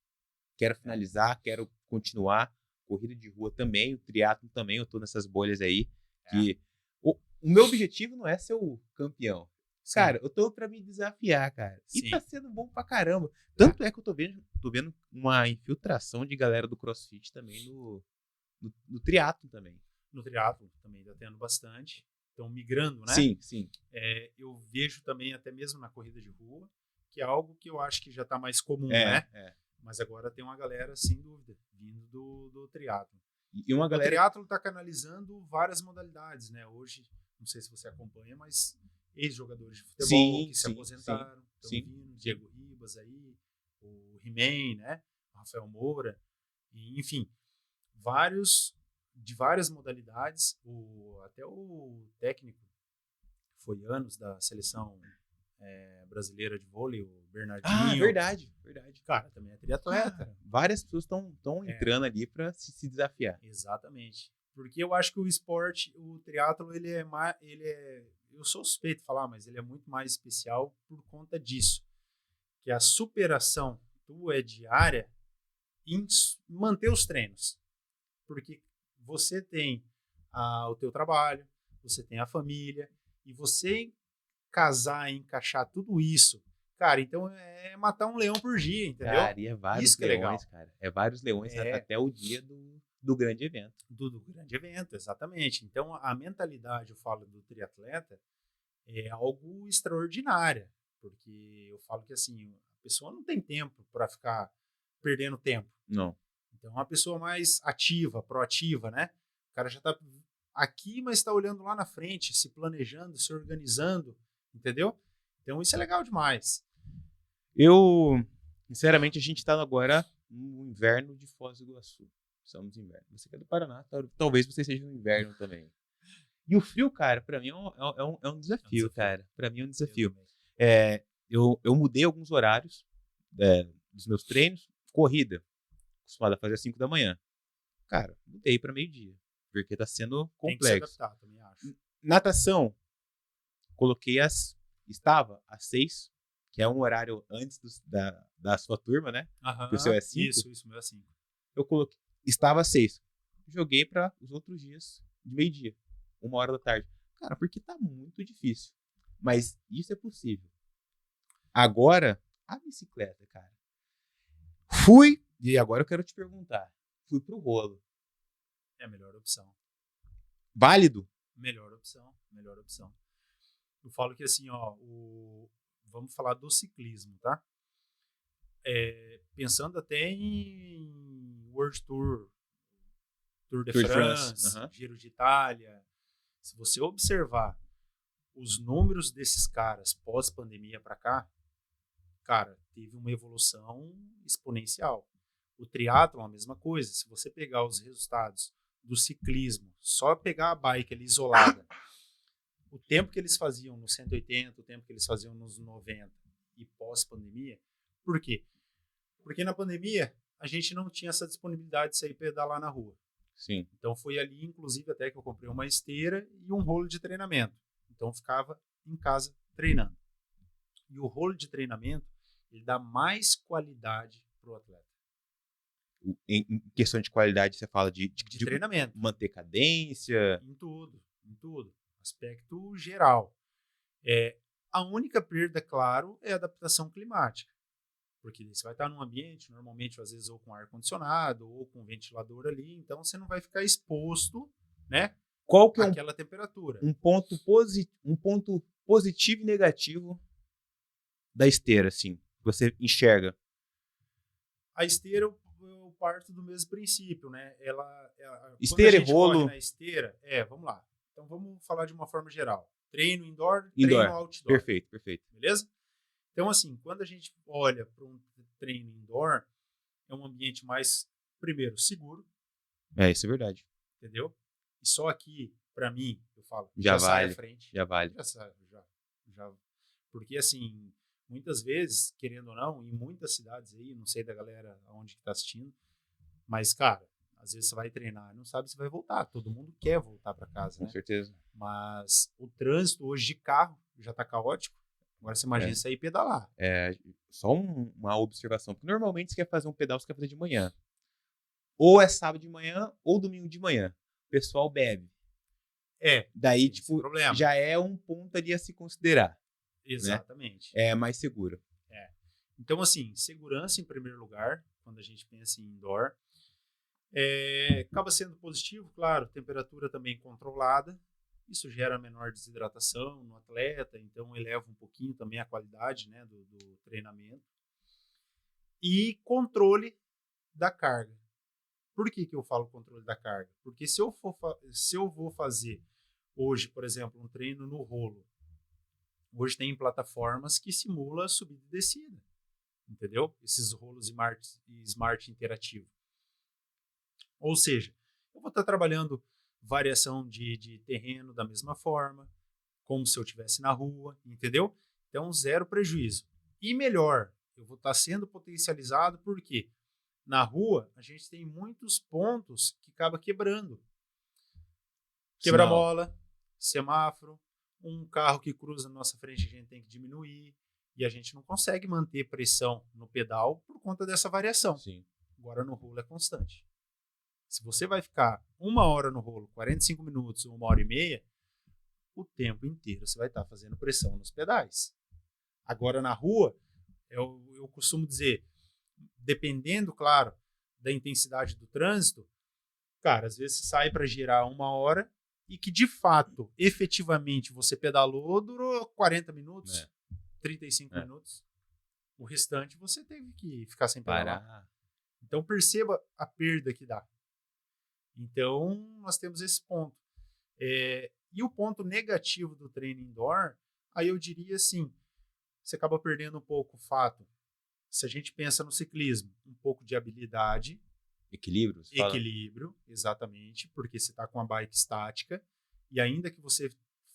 Quero finalizar, quero continuar. Corrida de rua também, o triatlo também, eu tô nessas bolhas aí. Que o meu objetivo não é ser o campeão. Cara, eu tô pra me desafiar, cara. E Sim. tá sendo bom pra caramba. Tanto é que eu tô vendo uma infiltração de galera do CrossFit também no triatlo também. No triatlo também tá tendo bastante. Estão migrando, né? Sim, sim. Eu vejo também até mesmo na corrida de rua, que é algo que eu acho que já tá mais comum, né? Mas agora tem uma galera, sem dúvida, vindo do triatlo. E uma galera... O triatlo tá canalizando várias modalidades, né? Hoje, não sei se você acompanha, mas ex-jogadores de futebol que se aposentaram, estão vindo, Diego Ribas aí, o He-Man, né? O Rafael Moura, e, enfim, de várias modalidades. Até o técnico foi anos da seleção brasileira de vôlei, o Bernardinho. Ah, verdade. Cara, também é triatleta. Cara, várias pessoas estão entrando ali para se desafiar. Exatamente. Porque eu acho que o esporte, o triatlo, eu sou suspeito de falar, mas ele é muito mais especial por conta disso. Que a superação tua é diária em manter os treinos. Porque você tem o teu trabalho, você tem a família, e você casar e encaixar tudo isso, cara, então é matar um leão por dia, entendeu? Cara, e é vários isso que leões, é legal. cara. É vários leões até o dia do grande evento. Do grande evento, exatamente. Então, a mentalidade, eu falo, do triatleta é algo extraordinária, porque eu falo que, assim, a pessoa não tem tempo para ficar perdendo tempo. Não. Então, uma pessoa mais ativa, proativa, né? O cara já tá aqui, mas está olhando lá na frente, se planejando, se organizando, entendeu? Então, isso é legal demais. Sinceramente, a gente tá agora no inverno de Foz do Iguaçu. Estamos no inverno. Você que é do Paraná, talvez você seja no inverno também. E o frio, cara, pra mim é um desafio, cara. Pra mim é um desafio. Eu mudei alguns horários dos meus treinos. Corrida, acostumado a fazer às 5 da manhã. Cara, mudei pra meio-dia, porque tá sendo complexo. Tem que se adaptar, também acho. Natação, estava às 6, que é um horário antes da sua turma, né? Aham, o seu é 5. Isso, meu é 5. Eu coloquei, estava às 6. Joguei para os outros dias de meio-dia, 1h da tarde. Cara, porque tá muito difícil. Mas isso é possível. Agora, a bicicleta, cara. E agora eu quero te perguntar. Fui pro rolo. É a melhor opção. Válido? Melhor opção. Eu falo que assim, vamos falar do ciclismo, tá? Pensando até em World Tour, Tour de France, Giro de Itália. Se você observar os números desses caras pós-pandemia para cá, cara, teve uma evolução exponencial. O triatlon, a mesma coisa. Se você pegar os resultados do ciclismo, só pegar a bike ali isolada, o tempo que eles faziam nos 180, o tempo que eles faziam nos 90 e pós-pandemia. Por quê? Porque na pandemia a gente não tinha essa disponibilidade de sair pedalar na rua. Sim. Então foi ali, inclusive, até que eu comprei uma esteira e um rolo de treinamento. Então eu ficava em casa treinando. E o rolo de treinamento, ele dá mais qualidade para o atleta. Em questão de qualidade, você fala de treinamento. Manter cadência. Em tudo. Aspecto geral. A única perda, claro, é a adaptação climática. Porque você vai estar num ambiente, normalmente, às vezes, ou com ar-condicionado, ou com ventilador ali, então você não vai ficar exposto, né? Qual que é àquela temperatura. Um ponto positivo e negativo da esteira, assim, você enxerga? A esteira, eu parto do mesmo princípio, né? Esteira e rolo. Na esteira, vamos lá. Então vamos falar de uma forma geral. Treino indoor. Treino outdoor. Perfeito. Beleza? Então, assim, quando a gente olha para um treino indoor, é um ambiente mais, primeiro, seguro. Isso é verdade. Entendeu? E só aqui, para mim, eu falo, já sai à frente. Já vale. Já. Porque, assim, muitas vezes, querendo ou não, em muitas cidades aí, não sei da galera onde que tá assistindo, mas, cara, às vezes você vai treinar e não sabe se vai voltar. Todo mundo quer voltar para casa, né? Com certeza. Mas o trânsito hoje de carro já tá caótico. Agora você imagina sair pedalar. Só uma observação. Porque normalmente você quer fazer um pedal, você quer fazer de manhã. Ou é sábado de manhã, ou domingo de manhã. O pessoal bebe. Daí, tipo, já é um ponto ali a se considerar. Exatamente. Né? É mais seguro. Então, assim, segurança em primeiro lugar, quando a gente pensa em indoor. Acaba sendo positivo, claro, temperatura também controlada. Isso gera menor desidratação no atleta, então eleva um pouquinho também a qualidade, né, do treinamento. E controle da carga. Por que eu falo controle da carga? Porque se eu vou fazer hoje, por exemplo, um treino no rolo, hoje tem plataformas que simulam subida e descida, entendeu? Esses rolos smart interativo. Ou seja, eu vou estar trabalhando variação de terreno da mesma forma, como se eu estivesse na rua, entendeu? Então, zero prejuízo. E melhor, eu vou estar sendo potencializado porque na rua a gente tem muitos pontos que acaba quebrando. Quebra-mola, semáforo, um carro que cruza na nossa frente a gente tem que diminuir e a gente não consegue manter pressão no pedal por conta dessa variação. Sim. Agora no rolo é constante. Se você vai ficar 1 hora no rolo, 45 minutos, 1h30, o tempo inteiro você vai estar fazendo pressão nos pedais. Agora na rua, eu costumo dizer, dependendo, claro, da intensidade do trânsito, cara, às vezes você sai para girar 1 hora e que de fato, efetivamente, você pedalou, durou 40 minutos, 35 minutos. O restante você teve que ficar sem pedalar. Então perceba a perda que dá. Então, nós temos esse ponto. E o ponto negativo do treino indoor, aí eu diria assim, você acaba perdendo um pouco o fato, se a gente pensa no ciclismo, um pouco de habilidade. Equilíbrio, exatamente, porque você está com a bike estática e ainda que você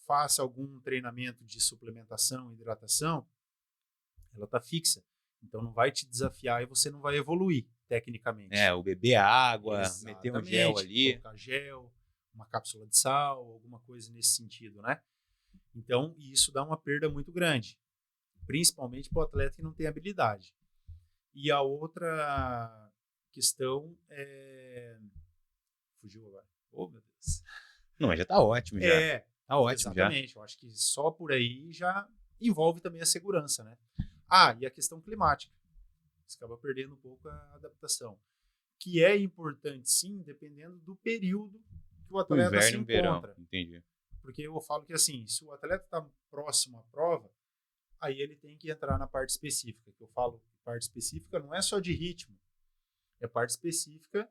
faça algum treinamento de suplementação e hidratação, ela está fixa. Então, não vai te desafiar e você não vai evoluir tecnicamente. O beber água, exatamente, meter um gel ali. Colocar gel, uma cápsula de sal, alguma coisa nesse sentido, né? Então, isso dá uma perda muito grande, principalmente para o atleta que não tem habilidade. E a outra questão fugiu agora. Oh, meu Deus. Não, mas já tá ótimo já. Tá ótimo exatamente. já. Eu acho que só por aí já envolve também a segurança, né? E a questão climática. Você acaba perdendo um pouco a adaptação. Que é importante, sim, dependendo do período que o atleta se encontra. Verão. Entendi. Porque eu falo que, assim, se o atleta está próximo à prova, aí ele tem que entrar na parte específica. Que eu falo que parte específica não é só de ritmo. É parte específica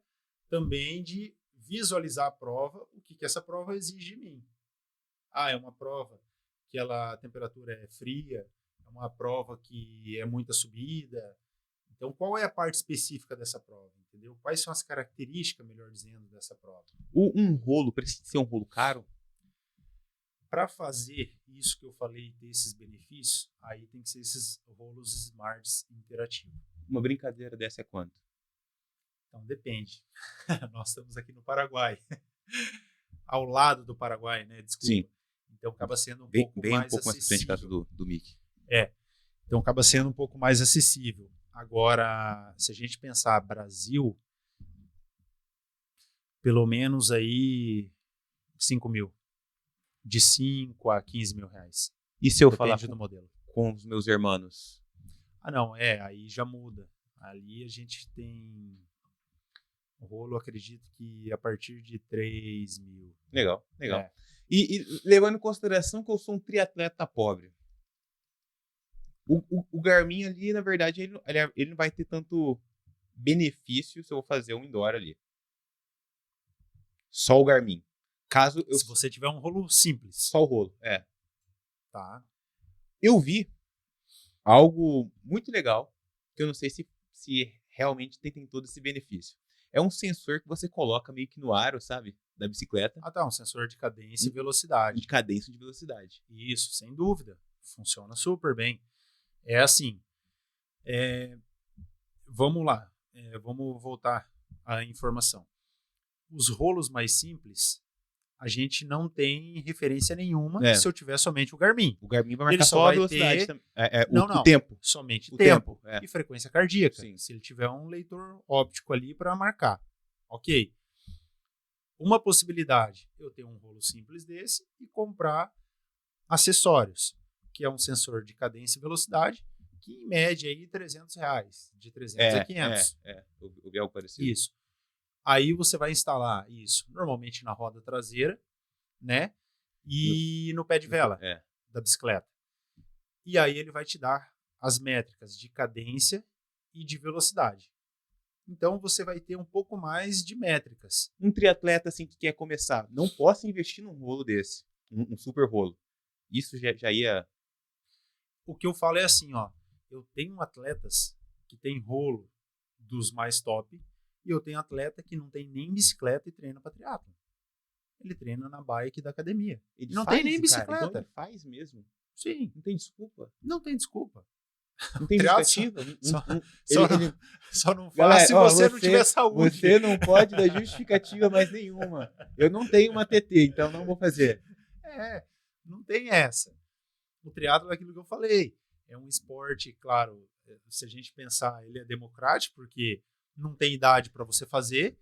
também de visualizar a prova, o que essa prova exige de mim. É uma prova que a temperatura é fria, é uma prova que é muita subida. Então, qual é a parte específica dessa prova, entendeu? Quais são as características, melhor dizendo, dessa prova? Um rolo, precisa ser um rolo caro? Para fazer isso que eu falei, ter esses benefícios, aí tem que ser esses rolos smarts interativos. Uma brincadeira dessa é quanto? Então, depende. Nós estamos aqui no Paraguai. Ao lado do Paraguai, né? Desculpa. Sim. Então, acaba sendo um pouco mais acessível. Mais frente da casa do Mickey. Então, acaba sendo um pouco mais acessível. Agora, se a gente pensar Brasil, pelo menos aí 5 mil. De 5 a 15 mil reais. E se eu depende falar do modelo. Com os meus irmãos? Não, aí já muda. Ali a gente tem o rolo, acredito que a partir de 3 mil. Legal. E levando em consideração que eu sou um triatleta pobre, o Garmin ali, na verdade, ele não vai ter tanto benefício se eu vou fazer um indoor ali. Só o Garmin. Se você tiver um rolo simples. Só o rolo, Tá. Eu vi algo muito legal, que eu não sei se realmente tem todo esse benefício. É um sensor que você coloca meio que no aro, sabe? Da bicicleta. Um sensor de cadência e velocidade. De cadência e de velocidade. Isso, sem dúvida. Funciona super bem. É assim. Vamos lá. Vamos voltar à informação. Os rolos mais simples, a gente não tem referência nenhuma se eu tiver somente o Garmin. O Garmin vai marcar só a velocidade também. O tempo. Somente o tempo. É. E frequência cardíaca. Sim. Se ele tiver um leitor óptico ali para marcar. Ok. Uma possibilidade, eu ter um rolo simples desse e comprar acessórios. que é um sensor de cadência e velocidade, que em média aí R$300, de 300 a 500. Eu vi algo parecido. Isso. Aí você vai instalar isso normalmente na roda traseira, né? E no pé de vela da bicicleta. E aí ele vai te dar as métricas de cadência e de velocidade. Então você vai ter um pouco mais de métricas. Um triatleta assim que quer começar, não posso investir num rolo desse, um super rolo. Isso já ia... O que eu falo é assim, ó, eu tenho atletas que tem rolo dos mais top e eu tenho atleta que não tem nem bicicleta e treina para triatlo. Ele treina na bike da academia. Ele não faz, tem nem cara, bicicleta. então ele faz mesmo. Sim. Não tem desculpa. Não tem desculpa. Não tem justificativa. Só não faz Galera, se você não tiver saúde. Você não pode dar justificativa mais nenhuma. Eu não tenho uma TT, então não vou fazer. Não tem essa. O triatlo é aquilo que eu falei. É um esporte, claro, se a gente pensar, ele é democrático, porque não tem idade para você fazer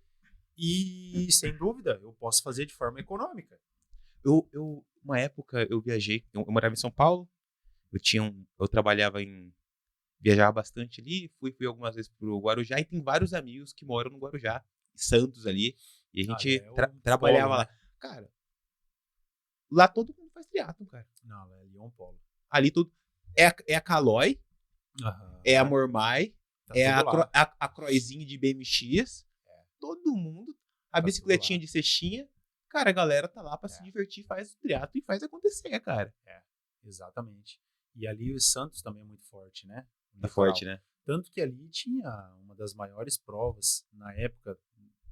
e, sem dúvida, eu posso fazer de forma econômica. Uma época, eu viajei, eu morava em São Paulo, eu trabalhava viajava bastante ali, fui algumas vezes pro Guarujá, e tem vários amigos que moram no Guarujá, Santos ali, e a gente trabalhava polo, lá. Né? Cara, lá todo mundo faz triatlon, cara. Não, ali é um polo. Ali tudo. É a Caloi, é a Mormai, a Croizinho de BMX, todo mundo, a bicicletinha de cestinha. Cara, a galera tá lá pra se divertir, faz o triatlo e faz acontecer, cara. Exatamente. E ali o Santos também é muito forte, né? É forte, né? Tanto que ali tinha uma das maiores provas na época,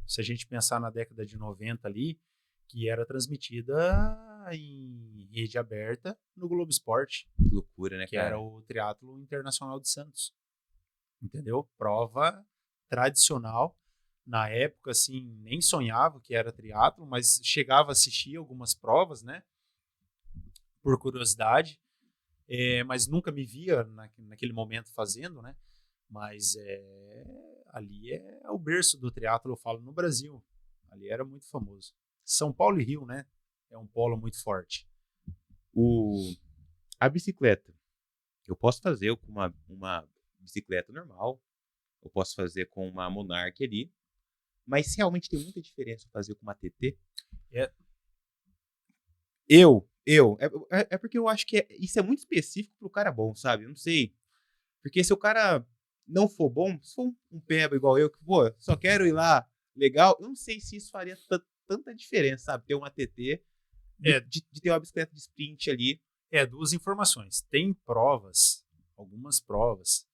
se a gente pensar na década de 90 ali, que era transmitida em rede aberta no Globo Esporte. Que loucura, né, que cara? era o Triatlo Internacional de Santos. Entendeu? Prova tradicional. Na época, assim, nem sonhava que era triatlo, mas chegava a assistir algumas provas, né? Por curiosidade. Mas nunca me via naquele momento fazendo, né? Mas ali é o berço do triatlo, eu falo, no Brasil. Ali era muito famoso. São Paulo e Rio, né? É um polo muito forte. A bicicleta. Eu posso fazer com uma bicicleta normal. Eu posso fazer com uma Monarch ali. Mas realmente tem muita diferença fazer com uma TT. É porque eu acho que isso é muito específico pro cara bom, sabe? Eu não sei. Porque se o cara não for bom, se for um peba igual eu, que, pô, só quero ir lá, legal, eu não sei se isso faria tanta diferença, sabe? Ter uma TT, de ter uma bicicleta de sprint ali. Duas informações. Tem provas, algumas provas,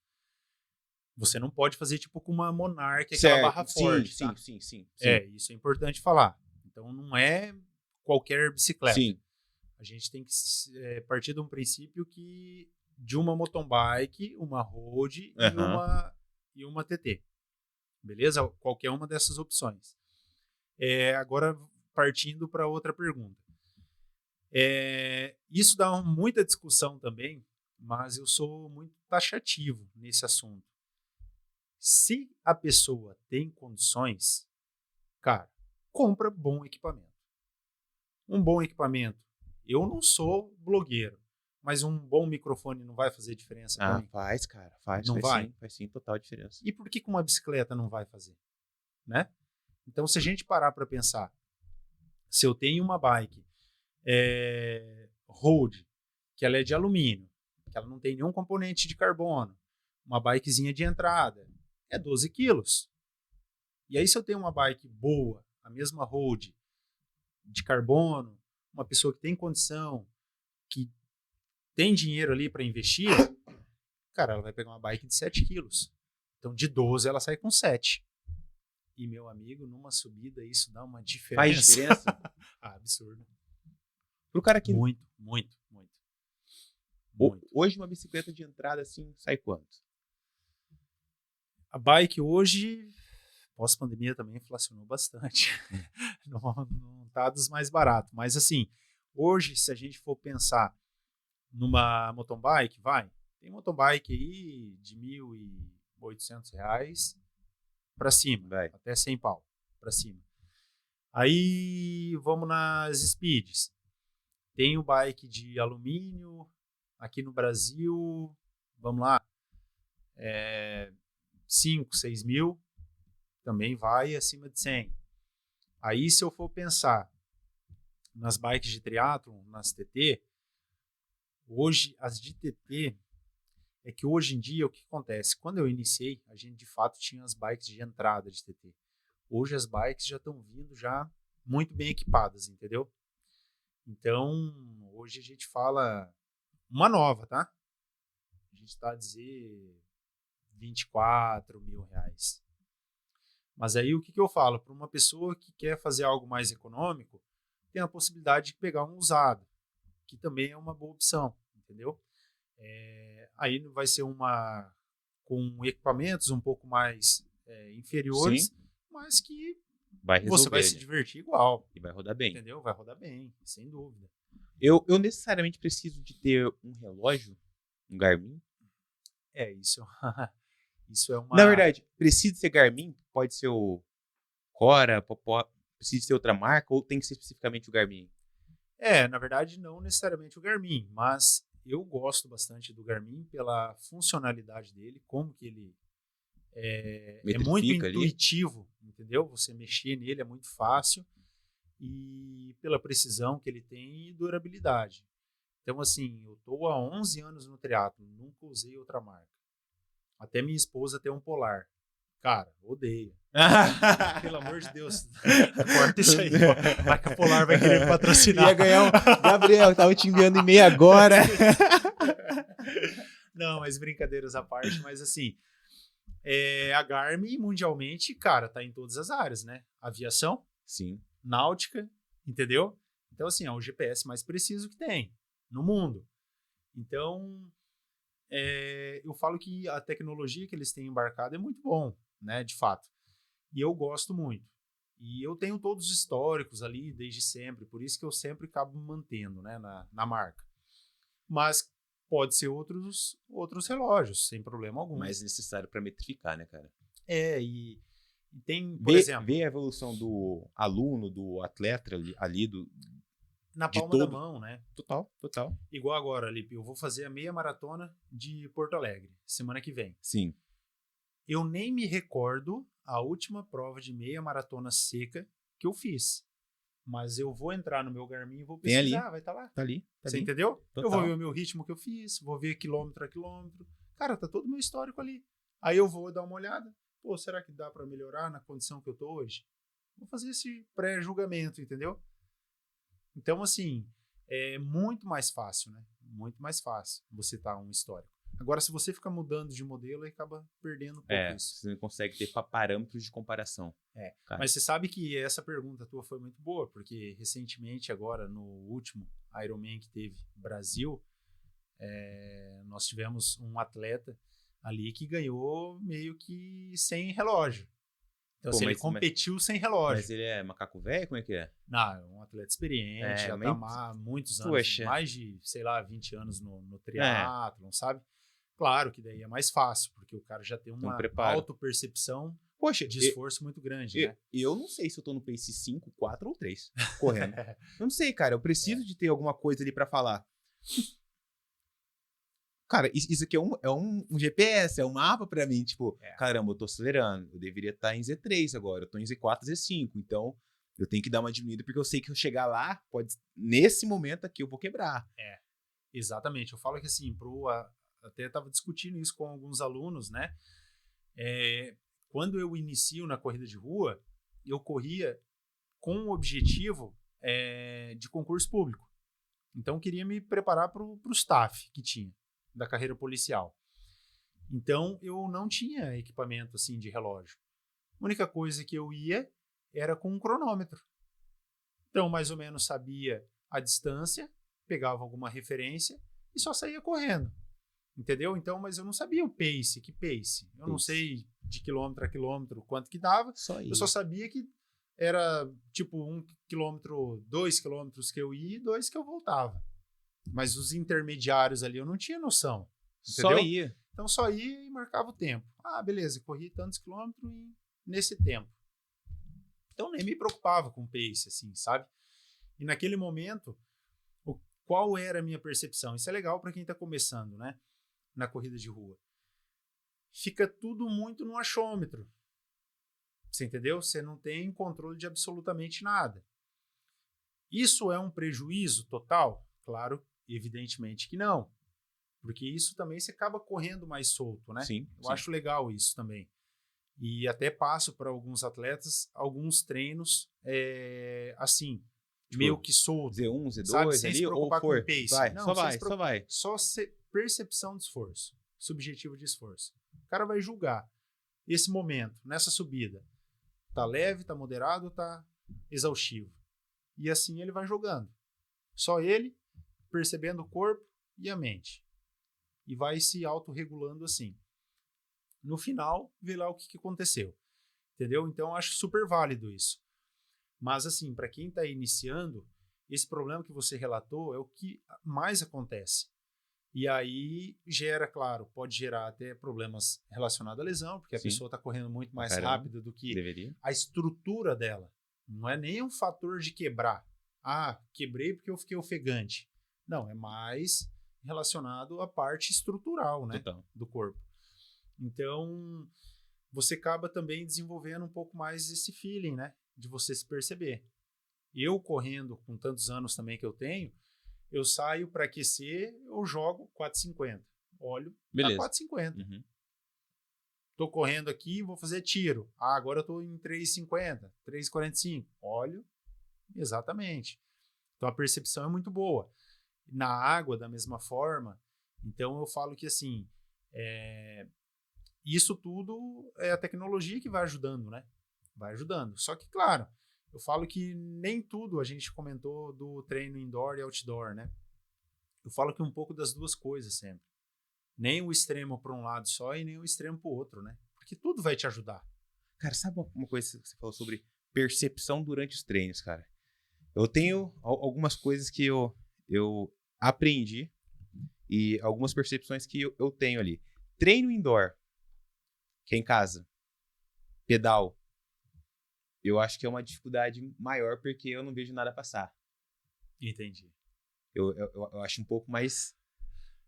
você não pode fazer tipo com uma Monarch, aquela barra forte. Sim. Isso é importante falar. Então não é qualquer bicicleta. Sim. A gente tem que partir de um princípio que de uma mountain bike, uma road e uma TT. Beleza? Qualquer uma dessas opções. Agora, partindo para outra pergunta. Isso dá muita discussão também, mas eu sou muito taxativo nesse assunto. Se a pessoa tem condições, cara, compra bom equipamento. Um bom equipamento. Eu não sou blogueiro, mas um bom microfone não vai fazer diferença para mim? Faz, cara. Faz. Não vai? Faz sim, total diferença. E por que uma bicicleta não vai fazer? Né? Então, se a gente parar para pensar, se eu tenho uma bike road, que ela é de alumínio, que ela não tem nenhum componente de carbono, uma bikezinha de entrada, 12 quilos. E aí, se eu tenho uma bike boa, a mesma road, de carbono, uma pessoa que tem condição, que tem dinheiro ali para investir, cara, ela vai pegar uma bike de 7 quilos. Então, de 12, ela sai com 7. E, meu amigo, numa subida, isso dá uma diferença. Faz diferença? Absurdo. Pro cara que... Muito. Hoje, uma bicicleta de entrada, assim, sai quanto? A bike hoje, pós-pandemia, também inflacionou bastante. Não tá dos mais baratos. Mas, assim, hoje, se a gente for pensar numa mountain bike, tem mountain bike aí de R$1.800 para cima, até 100 pau para cima. Aí, vamos nas speeds. Tem o bike de alumínio, aqui no Brasil, vamos lá, 5, 6 mil, também vai acima de 100. Aí, se eu for pensar nas bikes de triatlon, nas TT, hoje, as de TT, é que hoje em dia, o que acontece? Quando eu iniciei, a gente de fato tinha as bikes de entrada de TT. Hoje as bikes já estão vindo já muito bem equipadas, entendeu? Então, hoje a gente fala uma nova, tá? A gente está a dizer 24 mil reais. Mas aí o que eu falo? Para uma pessoa que quer fazer algo mais econômico, tem a possibilidade de pegar um usado, que também é uma boa opção, entendeu? Aí vai ser uma com equipamentos um pouco mais inferiores, Sim. mas que Vai você vai resolver, se né? divertir igual. E vai rodar bem. Entendeu? Vai rodar bem, sem dúvida. Eu necessariamente preciso de ter um relógio, um Garmin. Isso é uma... Na verdade, precisa ser Garmin? Pode ser o Cora, precisa ser outra marca ou tem que ser especificamente o Garmin? Na verdade, não necessariamente o Garmin, mas eu gosto bastante do Garmin pela funcionalidade dele, como que ele é muito intuitivo, ali, entendeu? Você mexer nele é muito fácil e pela precisão que ele tem e durabilidade. Então, assim, eu tô há 11 anos no triatlo, nunca usei outra marca. Até minha esposa tem um Polar. Cara, odeia. Pelo amor de Deus, corta isso aí, ó. Vai que a Polar vai querer patrocinar. Ia ganhar Gabriel, tava te enviando e-mail agora. Não, mas brincadeiras à parte, mas assim, a Garmin mundialmente, cara, tá em todas as áreas, né? Aviação, sim, náutica, entendeu? Então, assim, é o GPS mais preciso que tem no mundo. Então, eu falo que a tecnologia que eles têm embarcado é muito bom, né, de fato. E eu gosto muito. E eu tenho todos os históricos ali desde sempre, por isso que eu sempre acabo mantendo, né, na marca. Mas pode ser outros relógios, sem problema algum. Mais necessário para metrificar, né, cara? E tem, por exemplo... Ver a evolução do aluno, do atleta ali na palma da mão, né? Total. Igual agora, Lipe, eu vou fazer a meia maratona de Porto Alegre, semana que vem. Sim. Eu nem me recordo a última prova de meia maratona seca que eu fiz. Mas eu vou entrar no meu Garmin e vou pesquisar, vai estar lá. Tá ali. Você entendeu? Total. Eu vou ver o meu ritmo que eu fiz, vou ver quilômetro a quilômetro. Cara, tá todo o meu histórico ali. Aí eu vou dar uma olhada. Pô, será que dá para melhorar na condição que eu tô hoje? Vou fazer esse pré-julgamento, entendeu? Então, assim, é muito mais fácil, né? Muito mais fácil você tá um histórico. Agora, se você ficar mudando de modelo, aí acaba perdendo um pouco isso. Você não consegue ter parâmetros de comparação. Mas você sabe que essa pergunta tua foi muito boa, porque recentemente, agora, no último Ironman que teve Brasil, nós tivemos um atleta ali que ganhou meio que sem relógio. Então, assim, ele competiu sem relógio. Mas ele é macaco velho? Como é que é? Não, é um atleta experiente, já tá há muitos anos, mais de, sei lá, 20 anos no triatlon, sabe? Claro que daí é mais fácil, porque o cara já tem uma autopercepção de esforço muito grande, né? Eu não sei se eu tô no pace 5, 4 ou 3 correndo. Eu não sei, cara. Eu preciso de ter alguma coisa ali pra falar. Cara, isso aqui é um GPS, é um mapa pra mim. Tipo, caramba, eu tô acelerando. Eu deveria estar em Z3 agora. Eu tô em Z4, Z5. Então, eu tenho que dar uma diminuída, porque eu sei que eu chegar lá, nesse momento aqui, eu vou quebrar. Exatamente. Eu falo que assim, até estava discutindo isso com alguns alunos, né? Quando eu inicio na corrida de rua, eu corria com o objetivo de concurso público. Então, eu queria me preparar para o staff que tinha da carreira policial. Então, eu não tinha equipamento assim de relógio. A única coisa que eu ia era com um cronômetro. Então, mais ou menos sabia a distância, pegava alguma referência e só saía correndo. Entendeu? Então, mas eu não sabia o pace, que pace. Eu não sei de quilômetro a quilômetro quanto que dava. Eu só sabia que era tipo 1 quilômetro, 2 quilômetros que eu ia e 2 que eu voltava. Mas os intermediários ali eu não tinha noção. Entendeu? Só ia. Então só ia e marcava o tempo. Ah, beleza, corri tantos quilômetros nesse tempo. Então nem me preocupava com o pace, assim, sabe? E naquele momento, qual era a minha percepção? Isso é legal para quem está começando, né? Na corrida de rua. Fica tudo muito no achômetro. Você entendeu? Você não tem controle de absolutamente nada. Isso é um prejuízo total? Claro, evidentemente que não. Porque isso também você acaba correndo mais solto, né? Sim. Eu acho legal isso também. E até passo para alguns atletas alguns treinos assim, tipo, meio que solto. Z1, Z2 sabe? Sem ali, se preocupar ou for, com pace. vai, não, só vai. Só percepção de esforço, subjetivo de esforço. O cara vai julgar esse momento, nessa subida. Tá leve, tá moderado, tá exaustivo. E assim ele vai jogando. Só ele, percebendo o corpo e a mente. E vai se autorregulando assim. No final, vê lá o que aconteceu. Entendeu? Então, eu acho super válido isso. Mas, assim, para quem está iniciando, esse problema que você relatou é o que mais acontece. E aí gera, claro, pode gerar até problemas relacionados à lesão, porque a pessoa está correndo muito mais rápido do que a estrutura dela. Não é nem um fator de quebrar. Ah, quebrei porque eu fiquei ofegante. Não, é mais relacionado à parte estrutural, né, do corpo. Então, você acaba também desenvolvendo um pouco mais esse feeling, né, de você se perceber. Eu correndo com tantos anos também que eu tenho, eu saio para aquecer, eu jogo 4,50. Olho, beleza. Tá 4,50. Uhum. Tô correndo aqui, vou fazer tiro. Ah, agora eu tô em 3,50, 3,45. Olho, exatamente. Então a percepção é muito boa. Na água, da mesma forma. Então eu falo que assim, isso tudo é a tecnologia que vai ajudando, né? Vai ajudando. Só que, claro, eu falo que nem tudo a gente comentou do treino indoor e outdoor, né? Eu falo que um pouco das duas coisas sempre. Nem o extremo para um lado só e nem o extremo para o outro, né? Porque tudo vai te ajudar. Cara, sabe uma coisa que você falou sobre percepção durante os treinos, cara? Eu tenho algumas coisas que eu aprendi e algumas percepções que eu tenho ali. Treino indoor, que é em casa, pedal, eu acho que é uma dificuldade maior porque eu não vejo nada passar. Entendi. Eu acho um pouco mais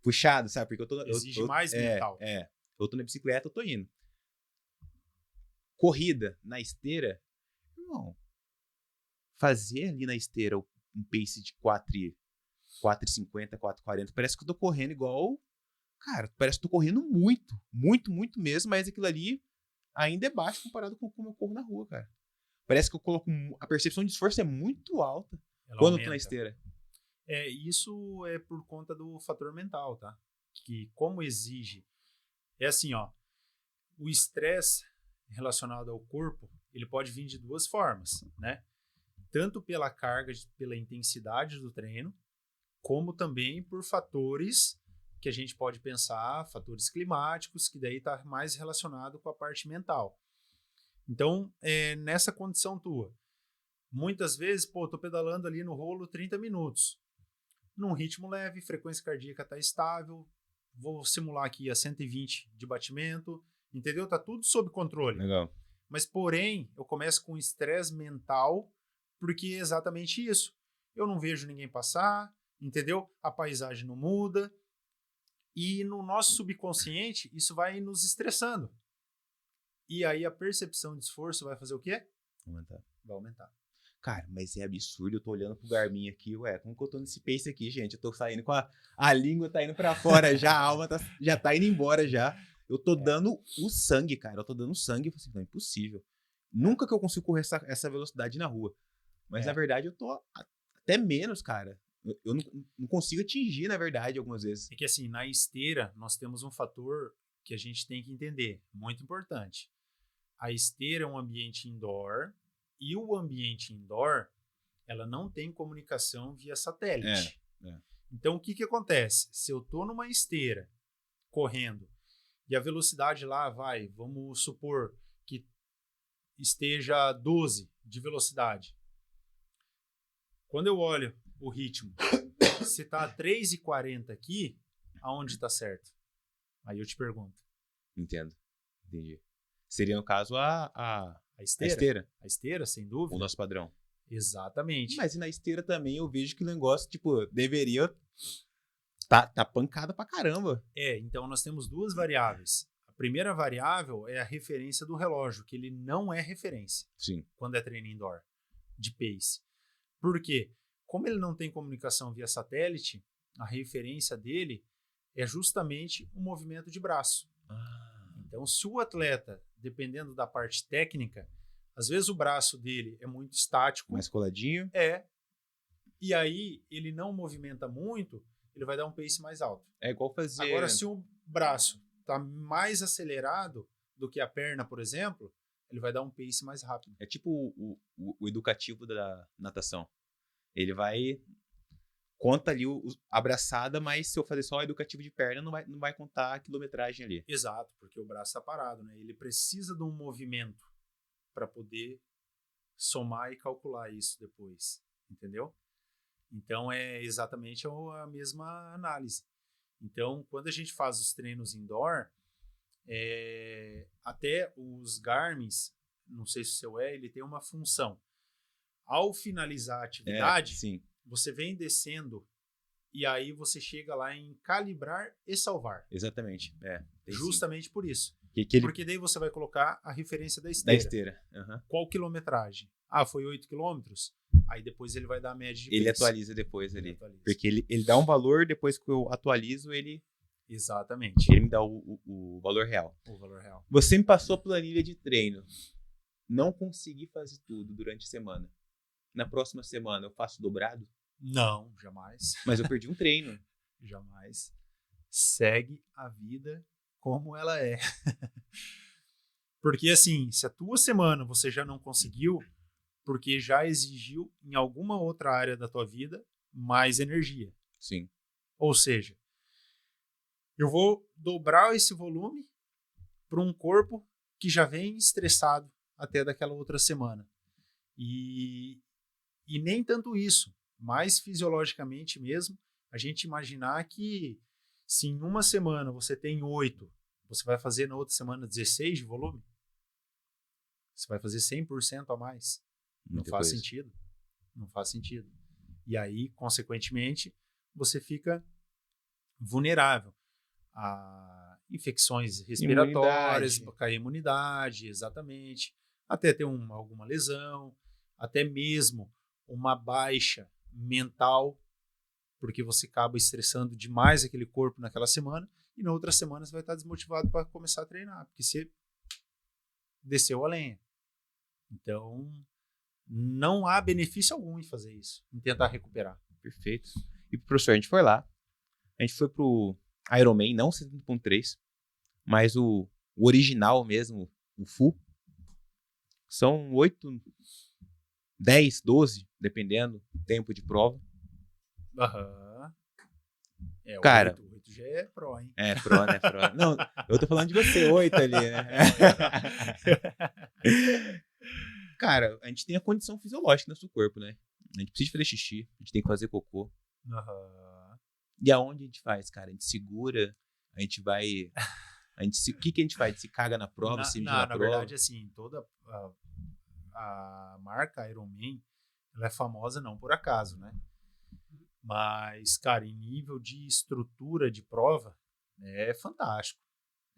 puxado, sabe? Porque exige mais mental. Eu tô na bicicleta, eu tô indo. Corrida na esteira, irmão, fazer ali na esteira um pace de 4,50, 4,40, parece que eu tô correndo igual, cara, parece que eu tô correndo muito, muito, muito mesmo, mas aquilo ali ainda é baixo comparado com como eu corro na rua, cara. Parece que eu coloco, a percepção de esforço é muito alta quando eu tô na esteira. Isso é por conta do fator mental, tá? Que como exige, é assim, ó, o estresse relacionado ao corpo, ele pode vir de duas formas, né? Tanto pela carga, pela intensidade do treino, como também por fatores que a gente pode pensar, fatores climáticos, que daí está mais relacionado com a parte mental. Então, nessa condição tua, muitas vezes, tô pedalando ali no rolo 30 minutos, num ritmo leve, frequência cardíaca está estável, vou simular aqui a 120 de batimento, entendeu? Tá tudo sob controle. Legal. Mas, porém, eu começo com estresse mental, porque é exatamente isso. Eu não vejo ninguém passar, entendeu? A paisagem não muda. E no nosso subconsciente, isso vai nos estressando. E aí a percepção de esforço vai fazer o quê? Vai aumentar. Cara, mas é absurdo, eu tô olhando pro Garmin aqui, como que eu tô nesse pace aqui, gente? Eu tô saindo com a língua tá indo pra fora já, a alma já tá indo embora já. Eu tô dando o sangue, cara, eu tô dando sangue, eu falei assim, não, é impossível. Nunca que eu consigo correr essa velocidade na rua. Mas na verdade eu tô até menos, cara. Eu não consigo atingir, na verdade, algumas vezes. É que assim, na esteira, nós temos um fator que a gente tem que entender, muito importante. A esteira é um ambiente indoor, e o ambiente indoor, ela não tem comunicação via satélite. Então, o que acontece? Se eu estou numa esteira, correndo, e a velocidade lá vai, vamos supor que esteja 12 de velocidade. Quando eu olho o ritmo, se está a 3,40 aqui, aonde está certo? Aí eu te pergunto. Entendo. Entendi. Seria, no caso, a esteira? A esteira, sem dúvida. O nosso padrão. Exatamente. Mas e na esteira também eu vejo que o negócio, tipo, deveria tá pancada pra caramba. Então nós temos duas variáveis. A primeira variável é a referência do relógio, que ele não é referência. Sim. Quando é treino indoor, de pace. Por quê? Como ele não tem comunicação via satélite, a referência dele é justamente o movimento de braço. Então, se o atleta, dependendo da parte técnica, às vezes o braço dele é muito estático. Mais coladinho. E aí ele não movimenta muito, ele vai dar um pace mais alto. É igual fazer... Agora, se o braço está mais acelerado do que a perna, por exemplo, ele vai dar um pace mais rápido. É tipo o educativo da natação. Ele vai... Conta ali a braçada, mas se eu fazer só o educativo de perna, não vai contar a quilometragem ali. Exato, porque o braço está parado, né? Ele precisa de um movimento para poder somar e calcular isso depois, entendeu? Então, é exatamente a mesma análise. Então, quando a gente faz os treinos indoor, até os Garmins, não sei se o seu ele tem uma função. Ao finalizar a atividade, sim. Você vem descendo e aí você chega lá em calibrar e salvar. Exatamente. Justamente por isso. Porque daí você vai colocar a referência da esteira. Da esteira. Uhum. Qual quilometragem? Foi 8 quilômetros? Aí depois ele vai dar a média de pace. Ele atualiza depois ali. Porque ele dá um valor, depois que eu atualizo, ele... Exatamente. Ele me dá o valor real. O valor real. Você me passou a planilha de treino. Não consegui fazer tudo durante a semana. Na próxima semana eu faço dobrado? Não, jamais. Mas eu perdi um treino. Jamais. Segue a vida como ela é. Porque assim, se a tua semana você já não conseguiu, porque já exigiu em alguma outra área da tua vida mais energia. Sim. Ou seja, eu vou dobrar esse volume para um corpo que já vem estressado até daquela outra semana. E nem tanto isso, mas fisiologicamente mesmo, a gente imaginar que se em uma semana você tem 8, você vai fazer na outra semana 16 de volume? Você vai fazer 100% a mais? Não faz sentido. Não faz sentido. E aí, consequentemente, você fica vulnerável a infecções respiratórias, cair imunidade, exatamente, até ter alguma lesão, até mesmo uma baixa mental, porque você acaba estressando demais aquele corpo naquela semana e na outra semana você vai estar desmotivado para começar a treinar, porque você desceu a lenha. Então, não há benefício algum em fazer isso, em tentar recuperar. Perfeito. E professor, a gente foi lá, a gente foi pro Ironman, não 70.3, mas o original mesmo, o full. São 8, 10, 12, dependendo do tempo de prova. Aham. Cara, 8 já é pro, hein? É, pro, né? Pro. Não, eu tô falando de você, 8 ali, né? Cara, a gente tem a condição fisiológica no nosso corpo, né? A gente precisa fazer xixi, a gente tem que fazer cocô. E aonde a gente faz, cara? A gente segura, a gente vai... O que a gente faz? A gente se caga na prova, se mija na prova? Na verdade, assim, toda a marca Ironman, ela é famosa não por acaso, né? Mas, cara, em nível de estrutura de prova, é fantástico.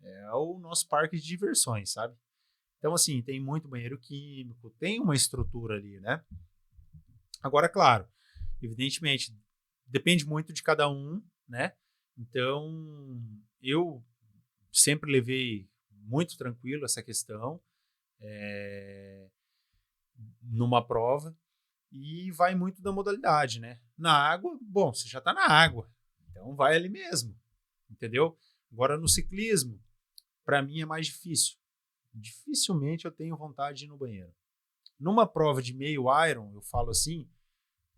É o nosso parque de diversões, sabe? Então, assim, tem muito banheiro químico, tem uma estrutura ali, né? Agora, claro, evidentemente, depende muito de cada um, né? Então, eu sempre levei muito tranquilo essa questão numa prova. E vai muito da modalidade, né? Na água, bom, você já tá na água, então vai ali mesmo, entendeu? Agora no ciclismo, para mim é mais difícil. Dificilmente eu tenho vontade de ir no banheiro. Numa prova de meio Iron, eu falo assim,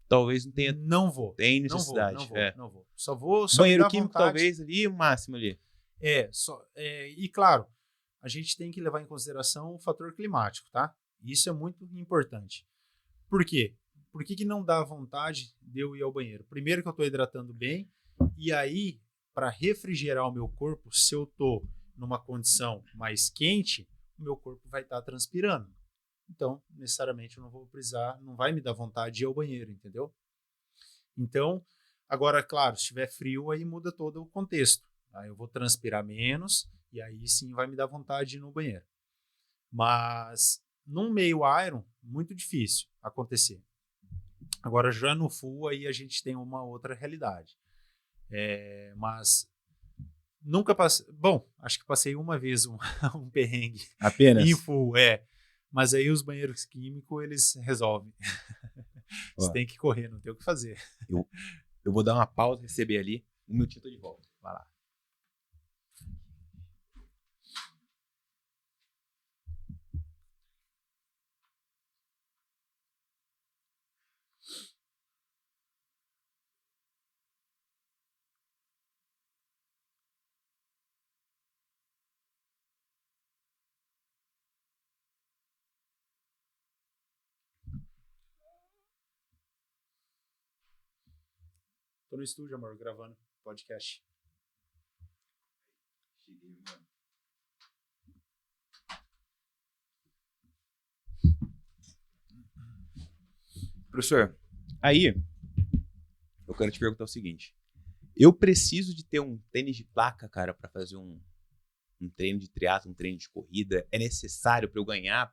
talvez não tenha. Não vou. Tem necessidade. Não vou. Só vou. Banheiro químico, talvez, ali, o máximo ali. E claro, a gente tem que levar em consideração o fator climático, tá? Isso é muito importante. Por quê? Por que não dá vontade de eu ir ao banheiro? Primeiro que eu estou hidratando bem, e aí, para refrigerar o meu corpo, se eu estou numa condição mais quente, o meu corpo vai estar transpirando. então necessariamente eu não vou precisar, não vai me dar vontade de ir ao banheiro, entendeu? Então, agora, claro, se estiver frio, aí muda todo o contexto. Aí eu vou transpirar menos e aí sim vai me dar vontade de ir no banheiro. Mas num meio Iron, muito difícil acontecer. Agora, já no full, aí a gente tem uma outra realidade. Mas nunca passei. Bom, acho que passei uma vez um perrengue. Apenas? Em full, Mas aí os banheiros químicos, eles resolvem. Você tem que correr, não tem o que fazer. Eu vou dar uma pausa, receber ali. Um minutinho, eu tô de volta. Vai lá. Tô no estúdio, amor, gravando podcast. Cheguei, mano. Professor, aí eu quero te perguntar o seguinte. Eu preciso de ter um tênis de placa, cara, para fazer um treino de triatlo, um treino de corrida? É necessário para eu ganhar?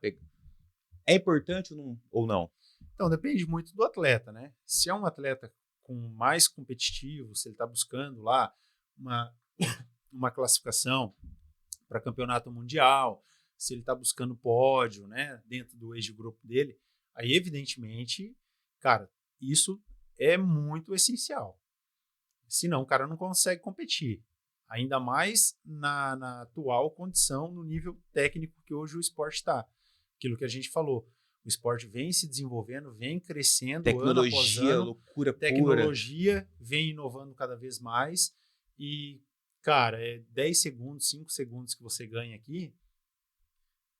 É importante ou não? Então, depende muito do atleta, né? Se é um atleta mais competitivo, se ele está buscando lá uma classificação para campeonato mundial, se ele está buscando pódio, né, dentro do age group dele, aí evidentemente, cara, isso é muito essencial. Senão o cara não consegue competir. Ainda mais na atual condição, no nível técnico que hoje o esporte está. Aquilo que a gente falou. O esporte vem se desenvolvendo, vem crescendo ano após ano. Loucura tecnologia vem inovando cada vez mais. E, cara, 10 segundos, 5 segundos que você ganha aqui.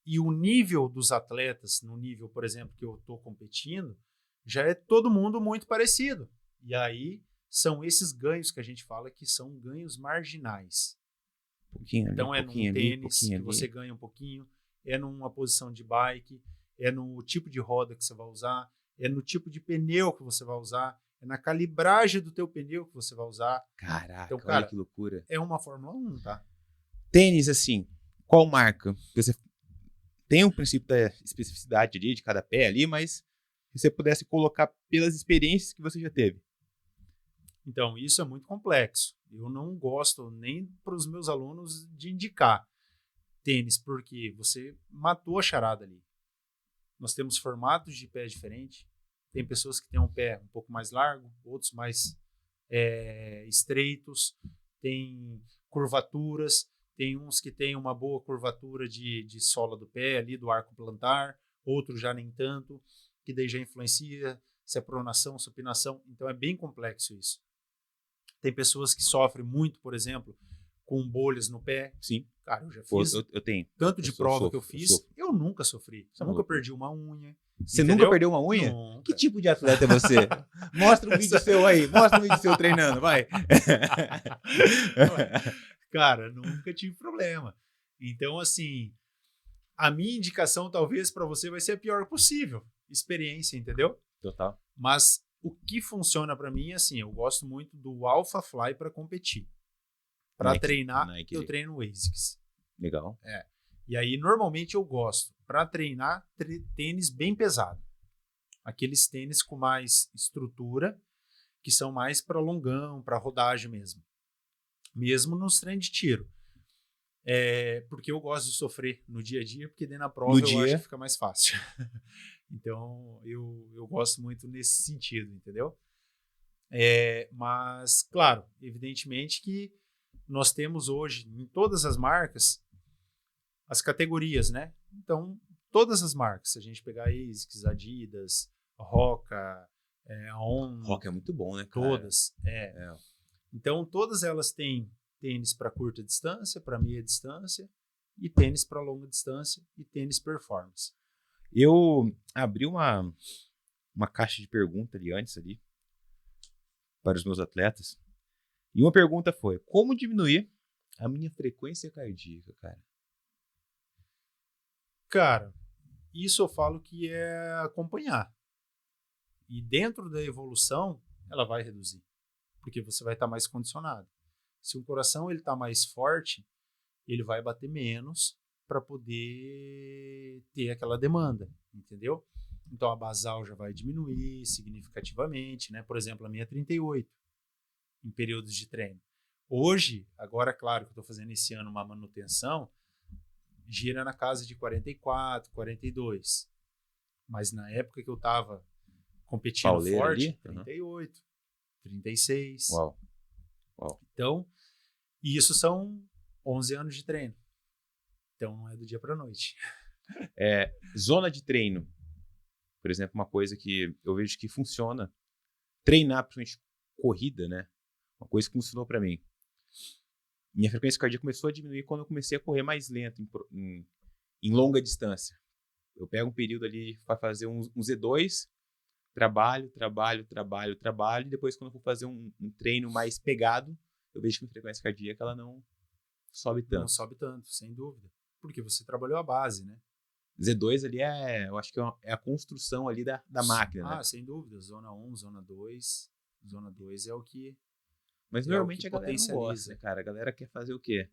E o nível dos atletas, no nível, por exemplo, que eu estou competindo, já é todo mundo muito parecido. E aí são esses ganhos que a gente fala que são ganhos marginais. Então é num tênis que você ganha um pouquinho, é numa posição de bike, é no tipo de roda que você vai usar, é no tipo de pneu que você vai usar, é na calibragem do teu pneu que você vai usar. Caraca, então, cara, olha que loucura. É uma Fórmula 1, tá? Tênis, assim, qual marca? Você tem um princípio da especificidade ali de cada pé ali, mas se você pudesse colocar pelas experiências que você já teve. Então, isso é muito complexo. Eu não gosto nem para os meus alunos de indicar tênis, porque você matou a charada ali. Nós temos formatos de pés diferentes. Tem pessoas que têm um pé um pouco mais largo, outros mais estreitos, tem curvaturas, tem uns que têm uma boa curvatura de sola do pé ali, do arco plantar, outros já nem tanto, que daí já influencia se é pronação, supinação. Então é bem complexo isso. Tem pessoas que sofrem muito, por exemplo, com bolhas no pé. Sim. Cara, eu já fiz eu tenho. Tanto de prova que eu fiz, eu nunca sofri. Eu nunca perdi uma unha. Você nunca perdeu uma unha? Nunca. Que tipo de atleta é você? Mostra um vídeo seu aí. Mostra um vídeo seu treinando, vai. Cara, nunca tive problema. Então, assim, a minha indicação talvez para você vai ser a pior possível. Experiência, entendeu? Total. Mas o que funciona para mim é assim, eu gosto muito do Alpha Fly para competir. Para treinar, eu treino o ASICS. Legal. E aí, normalmente eu gosto, para treinar, tênis bem pesado. Aqueles tênis com mais estrutura, que são mais para longão, para rodagem mesmo. Mesmo nos treinos de tiro. Porque eu gosto de sofrer no dia a dia, porque daí na prova acho que fica mais fácil. Então, eu gosto muito nesse sentido, entendeu? Mas, claro, evidentemente que nós temos hoje, em todas as marcas, as categorias, né? Então, todas as marcas, se a gente pegar ASICS, Adidas, Roca, On... Roca é muito bom, né, cara? Todas, Então, todas elas têm tênis para curta distância, para meia distância, e tênis para longa distância, e tênis performance. Eu abri uma caixa de pergunta ali antes, ali, para os meus atletas, e uma pergunta foi, como diminuir a minha frequência cardíaca, cara? Cara, Isso eu falo que é acompanhar. E dentro da evolução, ela vai reduzir. Porque você vai estar mais condicionado. Se o coração ele está mais forte, ele vai bater menos para poder ter aquela demanda, entendeu? Então a basal já vai diminuir significativamente, né? Por exemplo, a minha é 38 em períodos de treino. Hoje, agora, claro que eu estou fazendo esse ano uma manutenção, gira na casa de 44, 42. Mas na época que eu estava competindo Pauleiro forte, ali? 38, 36. Uau. Então, e isso são 11 anos de treino. Então, não é do dia para a noite. Zona de treino. Por exemplo, uma coisa que eu vejo que funciona. Treinar, principalmente corrida, né? Uma coisa que funcionou para mim. Minha frequência cardíaca começou a diminuir quando eu comecei a correr mais lento em longa distância. Eu pego um período ali para fazer um Z2, trabalho, e depois quando eu for fazer um treino mais pegado, eu vejo que minha frequência cardíaca ela não sobe tanto. Não sobe tanto, sem dúvida. Porque você trabalhou a base, né? Z2 ali eu acho que é a construção ali da máquina, né? Sem dúvida. Zona 1, zona 2. Zona 2 é o que Mas normalmente a galera não gosta, potencializa. né, cara? A galera quer fazer o quê?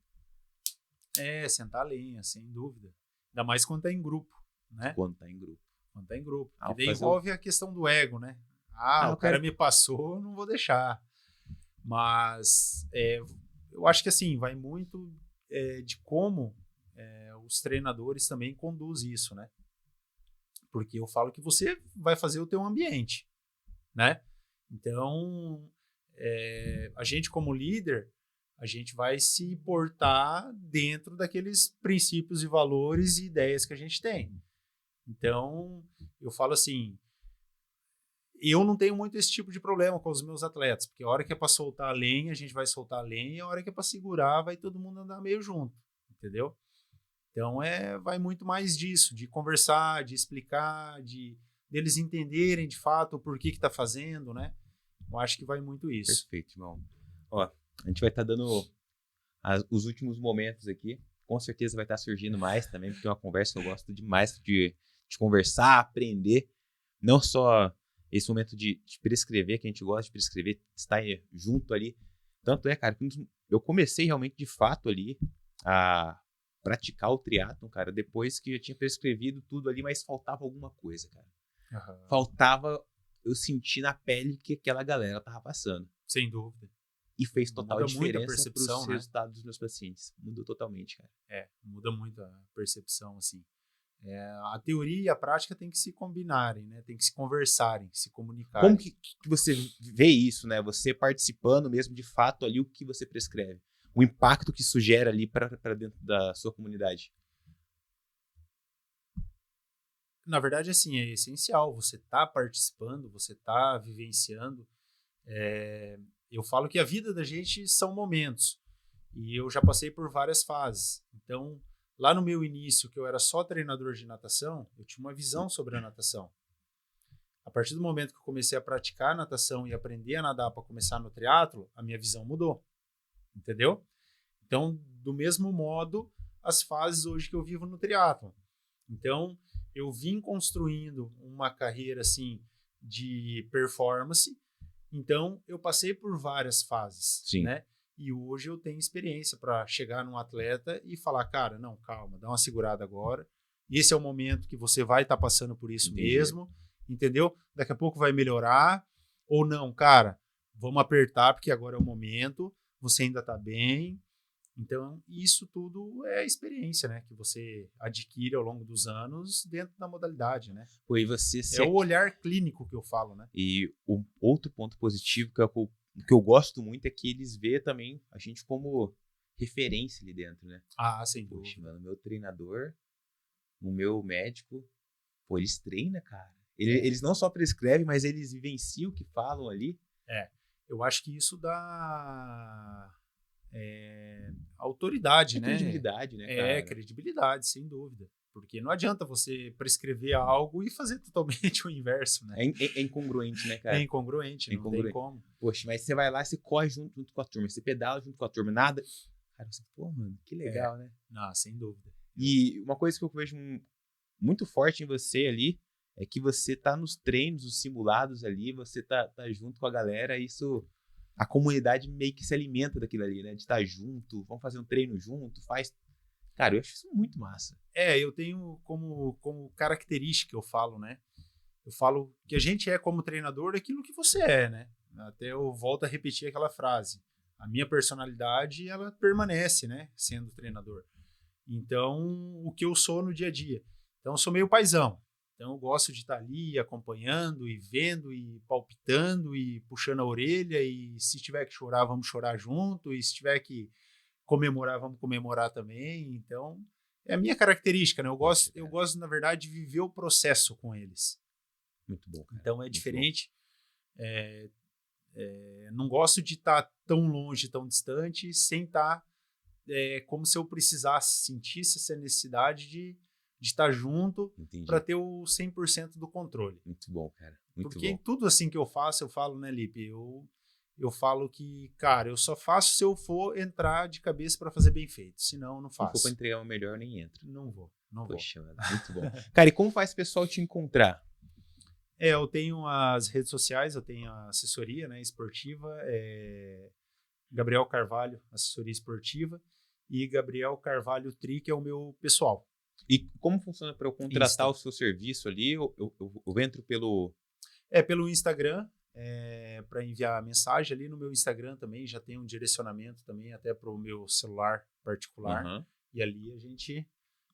Sentar a lenha, sem dúvida. Ainda mais quando tá em grupo, né? Quando tá em grupo. Quando tá em grupo. Ah, E daí envolve a questão do ego, né? O cara me passou, não vou deixar. Mas eu acho que assim, vai muito de como os treinadores também conduzem isso, né? Porque eu falo que você vai fazer o teu ambiente, né? Então, a gente como líder, a gente vai se portar dentro daqueles princípios e valores e ideias que a gente tem. Então, eu falo assim, eu não tenho muito esse tipo de problema com os meus atletas, porque a hora que é para soltar a lenha, a gente vai soltar a lenha, e a hora que é para segurar, vai todo mundo andar meio junto, entendeu? Então, vai muito mais disso, de conversar, de explicar, deles entenderem de fato o porquê que tá fazendo, né? Eu acho que vai muito isso. Perfeito, irmão. Ó, a gente vai estar dando os últimos momentos aqui. Com certeza vai estar surgindo mais também, porque é uma conversa que eu gosto demais de conversar, aprender. Não só esse momento de prescrever, que a gente gosta de prescrever, estar junto ali. Tanto cara, que eu comecei realmente de fato ali a praticar o triatlon, cara, depois que eu tinha prescrevido tudo ali, mas faltava alguma coisa, cara. Uhum. Faltava eu sentir na pele que aquela galera tava passando. Sem dúvida. E fez total diferença para os né? resultados dos meus pacientes. Mudou totalmente, cara. Muda muito a percepção, assim. A teoria e a prática tem que se combinarem, né? Tem que se conversarem, se comunicarem. Como que você vê isso, né? Você participando mesmo de fato ali o que você prescreve? O impacto que isso gera ali para dentro da sua comunidade? Na verdade, assim, é essencial. Você tá participando, você tá vivenciando. Eu falo que a vida da gente são momentos. E eu já passei por várias fases. Então, lá no meu início, que eu era só treinador de natação, eu tinha uma visão sobre a natação. A partir do momento que eu comecei a praticar natação e aprender a nadar para começar no triatlo, a minha visão mudou. Entendeu? Então, do mesmo modo, as fases hoje que eu vivo no triatlo. Então, eu vim construindo uma carreira assim de performance. Então, eu passei por várias fases, Sim. né? E hoje eu tenho experiência para chegar num atleta e falar, cara, não, calma, dá uma segurada agora. Esse é o momento que você vai estar passando por isso mesmo, entendeu? Daqui a pouco vai melhorar. Ou não, cara, vamos apertar porque agora é o momento, você ainda está bem. Então, isso tudo é experiência, né? Que você adquire ao longo dos anos dentro da modalidade, né? E você é o olhar clínico que eu falo, né? E o outro ponto positivo que eu gosto muito é que eles veem também a gente como referência ali dentro, né? Sem dúvida. Poxa, mano, o meu treinador, o meu médico, pô, eles treinam, cara. Eles não só prescrevem, mas eles vivenciam o que falam ali. Eu acho que isso dá autoridade, né? Credibilidade, né, cara? Credibilidade, sem dúvida. Porque não adianta você prescrever algo e fazer totalmente o inverso, né? É incongruente, né, cara? É incongruente, não tem como. Poxa, mas você vai lá, você corre junto com a turma, você pedala junto com a turma, nada. Cara, você, pô, mano, que legal, né? Não, sem dúvida. E uma coisa que eu vejo muito forte em você ali é que você tá nos treinos, os simulados ali, você tá junto com a galera, isso, a comunidade meio que se alimenta daquilo ali, né? De estar junto, vamos fazer um treino junto, faz... Cara, eu acho isso muito massa. Eu tenho como característica, eu falo, né? Eu falo que a gente é como treinador aquilo que você é, né? Até eu volto a repetir aquela frase. A minha personalidade, ela permanece, né? Sendo treinador. Então, o que eu sou no dia a dia. Então, eu sou meio paizão. Então, eu gosto de estar ali acompanhando e vendo e palpitando e puxando a orelha. E se tiver que chorar, vamos chorar junto. E se tiver que comemorar, vamos comemorar também. Então, é a minha característica, né? Eu gosto, na verdade, de viver o processo com eles. Muito bom, cara. Então, é diferente. Não gosto de estar tão longe, tão distante, sem estar como se eu precisasse, sentisse essa necessidade de estar junto para ter o 100% do controle. Muito bom, cara. Muito Porque bom. tudo assim que eu faço, eu falo, né, Lipe? Eu falo que, cara, eu só faço se eu for entrar de cabeça para fazer bem feito. Senão, eu não faço. Se for para entregar o melhor, eu nem entro. Não vou. Poxa, mano, muito bom. Cara, e como faz o pessoal te encontrar? Eu tenho as redes sociais, eu tenho a assessoria, né, esportiva, Gabriel Carvalho, assessoria esportiva, e Gabriel Carvalho Tri, que é o meu pessoal. E como funciona para eu contratar o seu serviço ali? Eu entro pelo... Pelo Instagram, para enviar mensagem ali no meu Instagram também, já tem um direcionamento também até para o meu celular particular, e ali a gente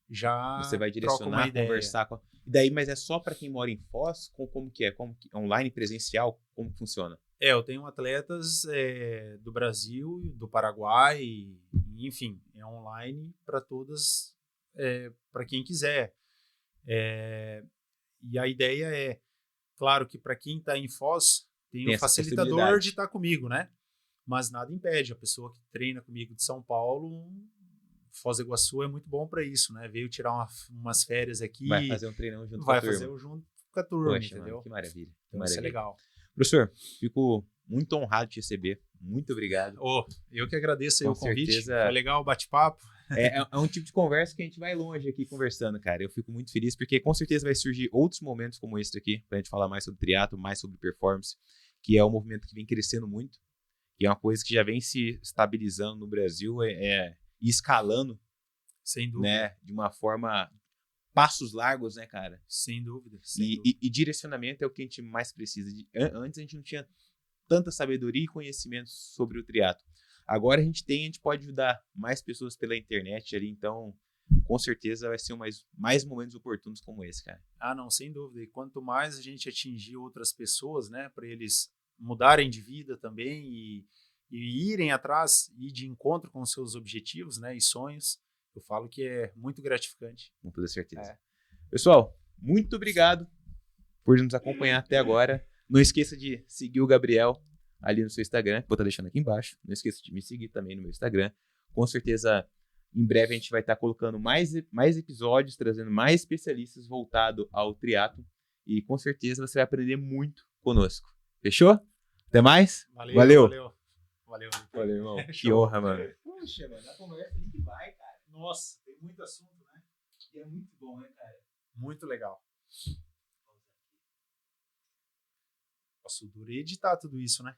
já você vai direcionar, conversar com... E daí, mas é só para quem mora em Foz? Como que é? Online, presencial? Como que funciona? Eu tenho atletas do Brasil, do Paraguai, enfim, é online para todas, para quem quiser. E a ideia é, claro que para quem está em Foz, tem o facilitador de estar comigo, né? Mas nada impede, a pessoa que treina comigo de São Paulo, Foz do Iguaçu é muito bom para isso, né? Veio tirar umas férias aqui. Vai fazer um treinão junto com a turma. Vai fazer junto com a turma, poxa, entendeu? Mano, que maravilha. Então isso é legal. Professor, fico muito honrado de te receber. Muito obrigado. Eu que agradeço aí o convite. Certeza... Foi legal o bate-papo. É um tipo de conversa que a gente vai longe aqui conversando, cara. Eu fico muito feliz porque com certeza vai surgir outros momentos como esse aqui pra gente falar mais sobre triatlo, mais sobre performance, que é um movimento que vem crescendo muito, que é uma coisa que já vem se estabilizando no Brasil e escalando, sem dúvida, né, de uma forma, passos largos, né, cara? Sem dúvida. E direcionamento é o que a gente mais precisa. Antes a gente não tinha tanta sabedoria e conhecimento sobre o triatlo. Agora a gente pode ajudar mais pessoas pela internet ali, então com certeza vai ser mais momentos oportunos como esse, cara. Não, sem dúvida. E quanto mais a gente atingir outras pessoas, né, para eles mudarem de vida também e irem atrás, ir de encontro com seus objetivos, né, e sonhos, eu falo que é muito gratificante. Com toda certeza. Pessoal, muito obrigado por nos acompanhar até agora. Não esqueça de seguir o Gabriel ali no seu Instagram, que vou estar deixando aqui embaixo. Não esqueça de me seguir também no meu Instagram. Com certeza, em breve a gente vai estar colocando mais episódios, trazendo mais especialistas voltados ao triatlo. E com certeza você vai aprender muito conosco. Fechou? Até mais? Valeu, irmão. Que honra, mano. Puxa, mano, a conversa ali que vai, cara. Nossa, tem muito assunto, né? E é muito bom, né, cara? Muito legal. Nossa, duro editar tudo isso, né?